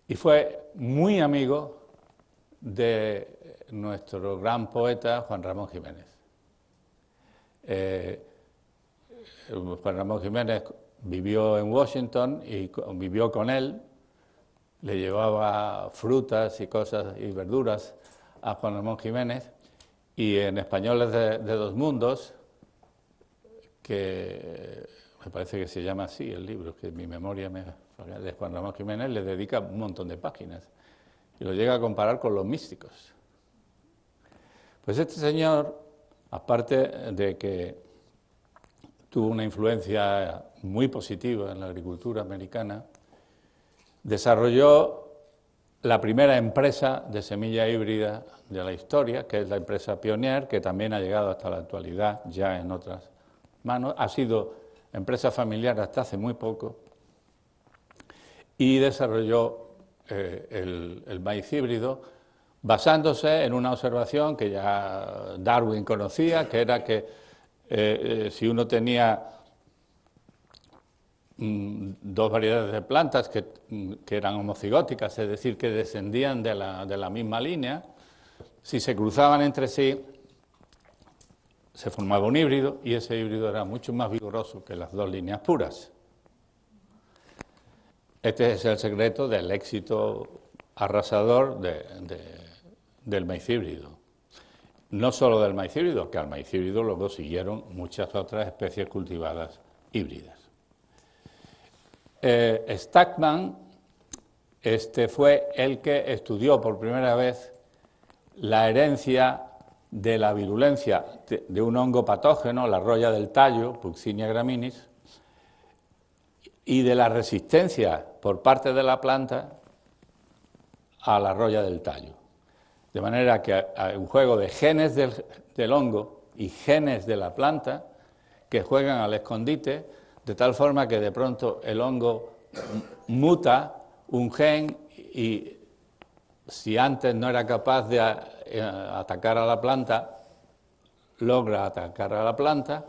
y fue muy amigo de nuestro gran poeta Juan Ramón Jiménez. Juan Ramón Jiménez vivió en Washington y vivió con él, le llevaba frutas y cosas y verduras a Juan Ramón Jiménez, y en Españoles de dos Mundos, que me parece que se llama así el libro, que mi memoria de Juan Ramón Jiménez, le dedica un montón de páginas y lo llega a comparar con los místicos. Pues este señor, aparte de que tuvo una influencia muy positiva en la agricultura americana, desarrolló la primera empresa de semilla híbrida de la historia, que es la empresa Pionier, que también ha llegado hasta la actualidad ya en otras manos. Ha sido empresa familiar hasta hace muy poco y desarrolló el maíz híbrido basándose en una observación que ya Darwin conocía, que era que si uno tenía dos variedades de plantas que eran homocigóticas, es decir, que descendían de la misma línea, si se cruzaban entre sí, se formaba un híbrido y ese híbrido era mucho más vigoroso que las dos líneas puras. Este es el secreto del éxito arrasador del maíz híbrido. No solo del maíz híbrido, que al maíz híbrido luego siguieron muchas otras especies cultivadas híbridas. Stackman fue el que estudió por primera vez la herencia de la virulencia de un hongo patógeno, la roya del tallo, Puccinia graminis, y de la resistencia por parte de la planta a la roya del tallo. De manera que hay un juego de genes del hongo y genes de la planta que juegan al escondite, de tal forma que de pronto el hongo muta un gen y si antes no era capaz de atacar a la planta, logra atacar a la planta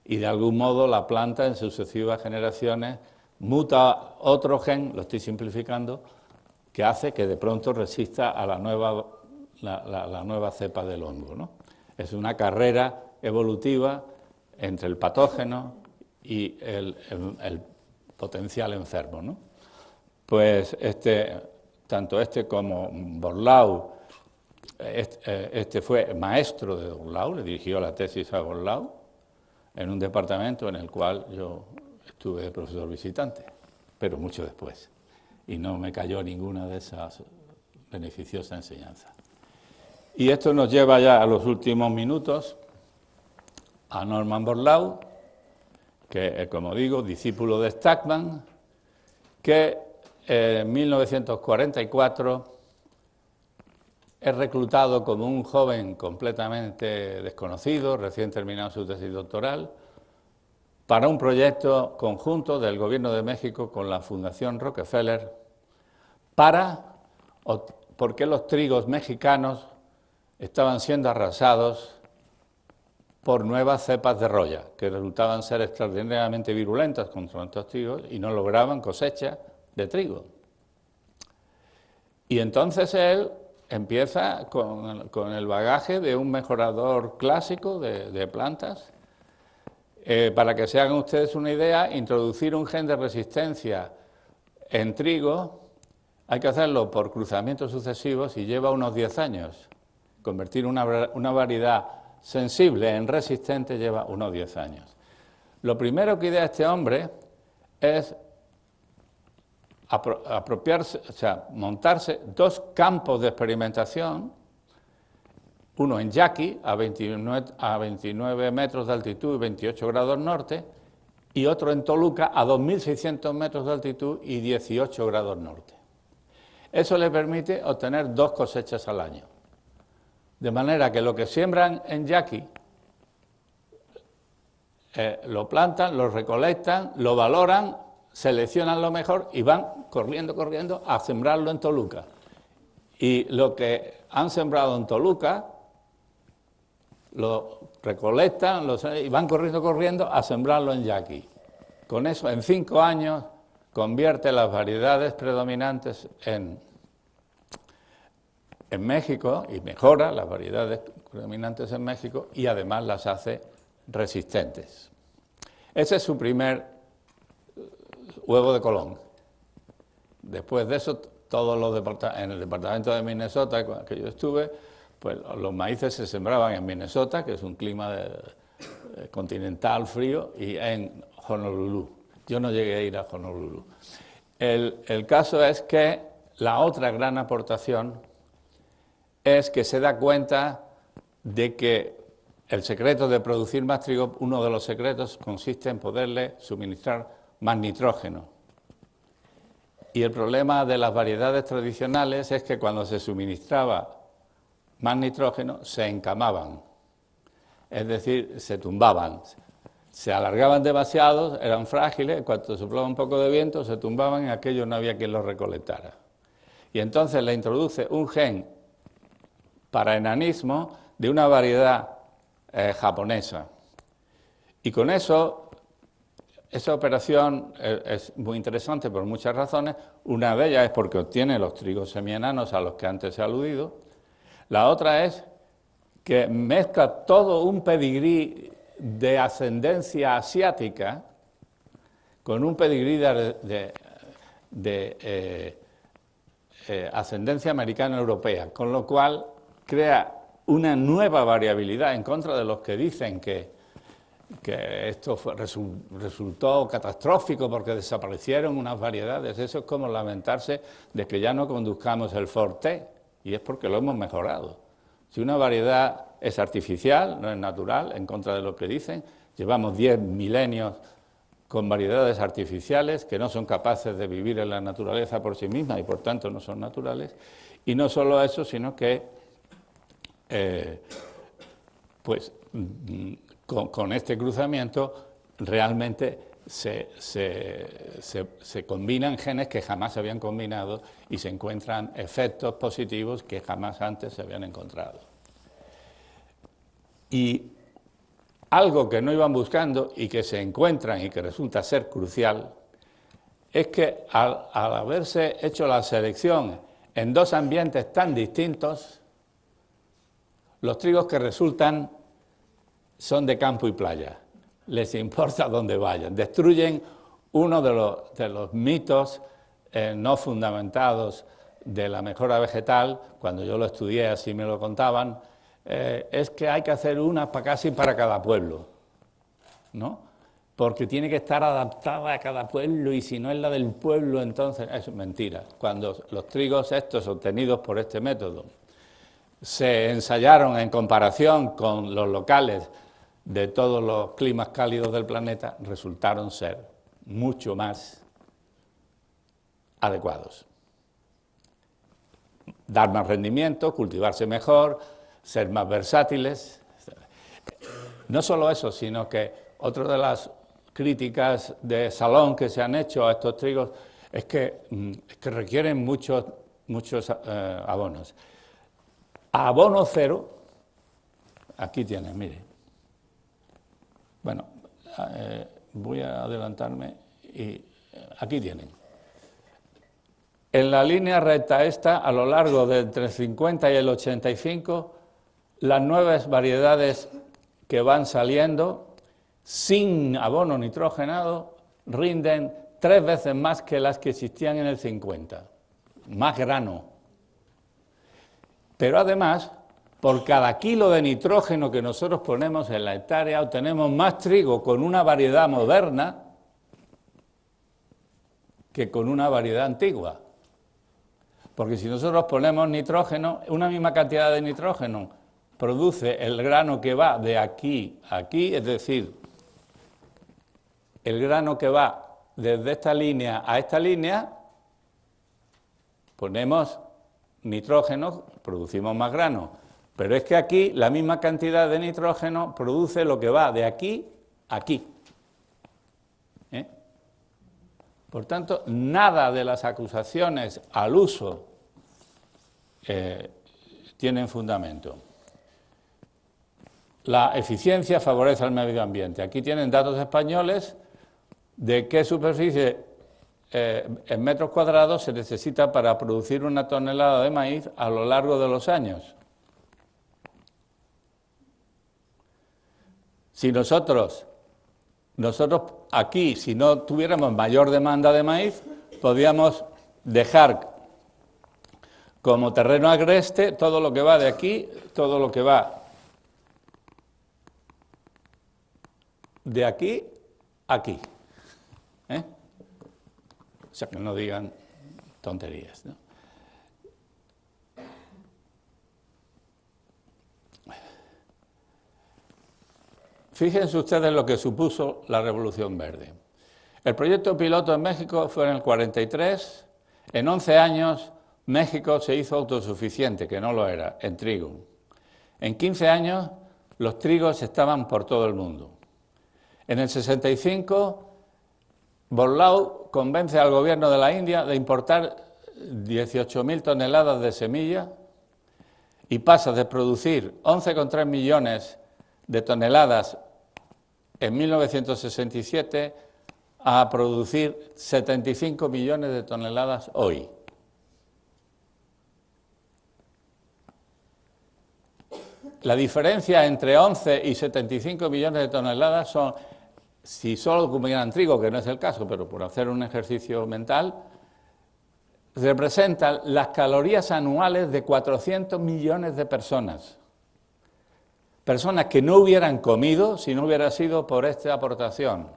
y de algún modo la planta en sucesivas generaciones muta otro gen, lo estoy simplificando, que hace que de pronto resista a la nueva cepa del hongo, ¿no? Es una carrera evolutiva entre el patógeno y el potencial enfermo, ¿no? Pues tanto como Borlaug, Este fue maestro de Borlao, le dirigió la tesis a Borlao en un departamento en el cual yo estuve de profesor visitante, pero mucho después, y no me cayó ninguna de esas beneficiosas enseñanzas. Y esto nos lleva ya a los últimos minutos a Norman Borlaug, que, como digo, discípulo de Stachman, que en 1944 es reclutado como un joven completamente desconocido, recién terminado su tesis doctoral, para un proyecto conjunto del Gobierno de México con la Fundación Rockefeller porque los trigos mexicanos estaban siendo arrasados por nuevas cepas de roya, que resultaban ser extraordinariamente virulentas contra estos trigos y no lograban cosecha de trigo. Y entonces él empieza con el bagaje de un mejorador clásico de plantas. Para que se hagan ustedes una idea, introducir un gen de resistencia en trigo hay que hacerlo por cruzamientos sucesivos y lleva unos 10 años. Convertir una variedad sensible en resistente lleva unos 10 años. Lo primero que idea este hombre es apropiarse, o sea, montarse 2 campos de experimentación, uno en Yaqui, a 29 metros de altitud y 28 grados norte, y otro en Toluca, a 2.600 metros de altitud y 18 grados norte. Eso le permite obtener 2 cosechas al año. De manera que lo que siembran en Yaqui, lo plantan, lo recolectan, lo valoran, seleccionan lo mejor y van corriendo a sembrarlo en Toluca. Y lo que han sembrado en Toluca, lo recolectan y van corriendo a sembrarlo en Yaqui. Con eso, en 5 años, convierte las variedades predominantes en México y mejora las variedades predominantes en México y además las hace resistentes. Ese es su primer huevo de Colón. Después de eso, en el departamento de Minnesota que yo estuve, pues los maíces se sembraban en Minnesota, que es un clima continental frío, y en Honolulu. Yo no llegué a ir a Honolulu. El caso es que la otra gran aportación es que se da cuenta de que el secreto de producir más trigo, uno de los secretos consiste en poderle suministrar más nitrógeno. Y el problema de las variedades tradicionales es que cuando se suministraba más nitrógeno se encamaban, es decir, se tumbaban, se alargaban demasiado, eran frágiles, cuando soplaba un poco de viento se tumbaban y aquello no había quien los recolectara. Y entonces le introduce un gen para enanismo de una variedad japonesa. Y con eso, esa operación es muy interesante por muchas razones. Una de ellas es porque obtiene los trigos semienanos a los que antes he aludido. La otra es que mezcla todo un pedigrí de ascendencia asiática con un pedigrí de ascendencia americana-europea, con lo cual crea una nueva variabilidad en contra de los que dicen que esto resultó catastrófico porque desaparecieron unas variedades. Eso es como lamentarse de que ya no conduzcamos el Ford T, y es porque lo hemos mejorado. Si una variedad es artificial, no es natural, en contra de lo que dicen, llevamos 10 milenios con variedades artificiales que no son capaces de vivir en la naturaleza por sí mismas y por tanto no son naturales. Y no solo eso, sino que con este cruzamiento realmente se combinan genes que jamás se habían combinado y se encuentran efectos positivos que jamás antes se habían encontrado. Y algo que no iban buscando y que se encuentran y que resulta ser crucial es que al haberse hecho la selección en 2 ambientes tan distintos, los trigos que resultan son de campo y playa. Les importa dónde vayan. Destruyen uno de los mitos no fundamentados de la mejora vegetal, cuando yo lo estudié, así me lo contaban, es que hay que hacer una casi para cada pueblo, ¿no? Porque tiene que estar adaptada a cada pueblo y si no es la del pueblo, entonces es mentira. Cuando los trigos estos obtenidos por este método se ensayaron en comparación con los locales de todos los climas cálidos del planeta, resultaron ser mucho más adecuados. Dar más rendimiento, cultivarse mejor, ser más versátiles. No solo eso, sino que otra de las críticas de salón que se han hecho a estos trigos es que requieren muchos abonos. A abono cero, aquí tienen, mire. Bueno, voy a adelantarme y aquí tienen. En la línea recta esta, a lo largo de entre el 50 y el 85, las nuevas variedades que van saliendo sin abono nitrogenado rinden 3 veces más que las que existían en el 50, más grano. Pero además, por cada kilo de nitrógeno que nosotros ponemos en la hectárea, obtenemos más trigo con una variedad moderna que con una variedad antigua. Porque si nosotros ponemos nitrógeno, una misma cantidad de nitrógeno produce el grano que va de aquí a aquí, es decir, el grano que va desde esta línea a esta línea, ponemos nitrógeno, producimos más grano. Pero es que aquí la misma cantidad de nitrógeno produce lo que va de aquí a aquí. Por tanto, nada de las acusaciones al uso tienen fundamento. La eficiencia favorece al medio ambiente. Aquí tienen datos españoles de qué superficie en metros cuadrados se necesita para producir una tonelada de maíz a lo largo de los años. Si nosotros aquí, si no tuviéramos mayor demanda de maíz, podríamos dejar como terreno agreste todo lo que va de aquí, todo lo que va de aquí a aquí. O sea, que no digan tonterías, ¿no? Fíjense ustedes lo que supuso la Revolución Verde. El proyecto piloto en México fue en el 43. En 11 años, México se hizo autosuficiente, que no lo era, en trigo. En 15 años, los trigos estaban por todo el mundo. En el 65, Borlaug convence al gobierno de la India de importar 18.000 toneladas de semilla y pasa de producir 11,3 millones de toneladas en 1967 a producir 75 millones de toneladas hoy. La diferencia entre 11 y 75 millones de toneladas son, si solo comieran trigo, que no es el caso, pero por hacer un ejercicio mental, representan las calorías anuales de 400 millones de personas. Personas que no hubieran comido si no hubiera sido por esta aportación.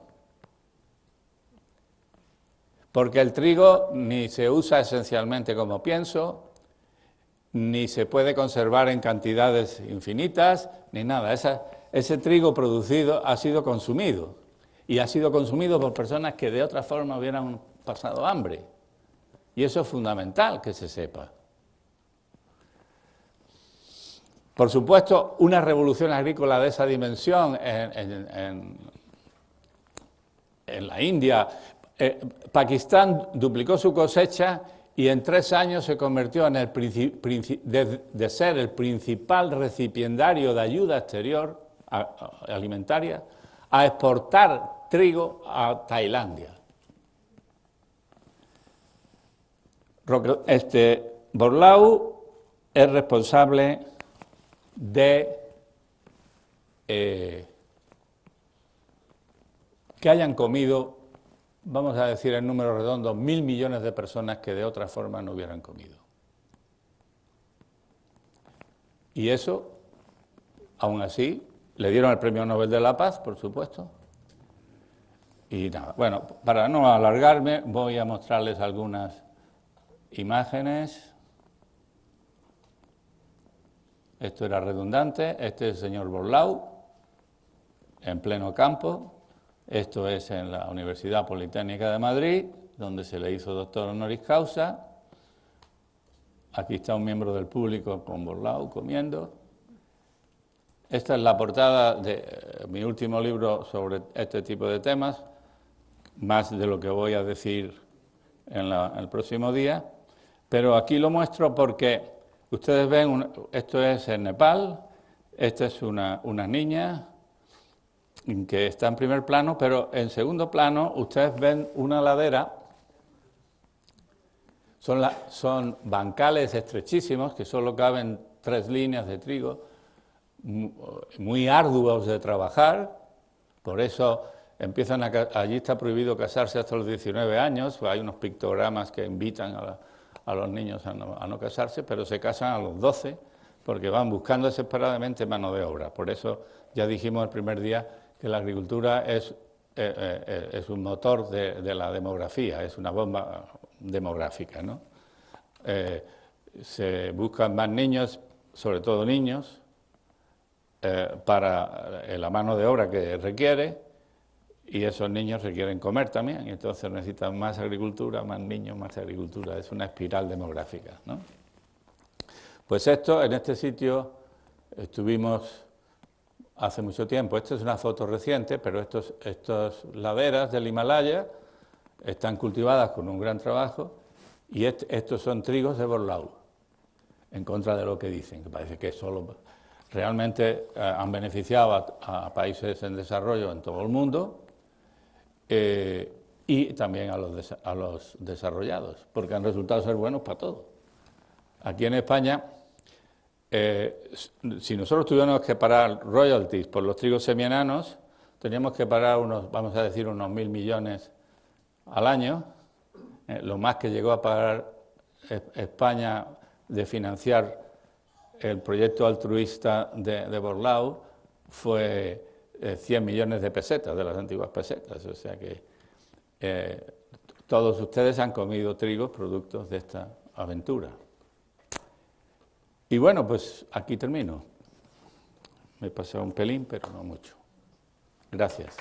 Porque el trigo ni se usa esencialmente como pienso, ni se puede conservar en cantidades infinitas, ni nada. Ese trigo producido ha sido consumido, y ha sido consumido por personas que de otra forma hubieran pasado hambre. Y eso es fundamental que se sepa. Por supuesto, una revolución agrícola de esa dimensión en la India, Pakistán duplicó su cosecha y en 3 años se convirtió en de ser el principal recipiendario de ayuda exterior alimentaria a exportar trigo a Tailandia. Borlaug es responsable de que hayan comido, vamos a decir en números redondos, 1.000 millones de personas que de otra forma no hubieran comido. Y eso, aún así, le dieron el Premio Nobel de la Paz, por supuesto. Y nada, bueno, para no alargarme, voy a mostrarles algunas imágenes. Esto era redundante. Este es el señor Borlau, en pleno campo. Esto es en la Universidad Politécnica de Madrid, donde se le hizo doctor honoris causa. Aquí está un miembro del público con Borlau comiendo. Esta es la portada de mi último libro sobre este tipo de temas, más de lo que voy a decir en el próximo día. Pero aquí lo muestro porque ustedes ven, esto es en Nepal, esta es una niña que está en primer plano, pero en segundo plano ustedes ven una ladera. Son bancales estrechísimos que solo caben 3 líneas de trigo, muy arduos de trabajar. Por eso allí está prohibido casarse hasta los 19 años, pues hay unos pictogramas que invitan a los niños a no casarse, pero se casan a los 12 porque van buscando desesperadamente mano de obra. Por eso ya dijimos el primer día que la agricultura es un motor de la demografía, es una bomba demográfica, ¿no? Se buscan más niños, sobre todo niños, para la mano de obra que requiere, y esos niños requieren comer también, y entonces necesitan más agricultura, más niños, más agricultura. Es una espiral demográfica, ¿no? Pues en este sitio estuvimos hace mucho tiempo. Esta es una foto reciente, pero estas laderas del Himalaya están cultivadas con un gran trabajo, y estos son trigos de Borlau, en contra de lo que dicen, que parece que solo realmente han beneficiado a países en desarrollo en todo el mundo, y también a los desarrollados, porque han resultado ser buenos para todos. Aquí en España, si nosotros tuviéramos que pagar royalties por los trigos semienanos, teníamos que pagar vamos a decir, unos 1.000 millones al año. Lo más que llegó a pagar España de financiar el proyecto altruista de Borlau fue 100 millones de pesetas, de las antiguas pesetas. O sea que todos ustedes han comido trigos productos de esta aventura. Y bueno, pues aquí termino. Me he pasado un pelín, pero no mucho. Gracias.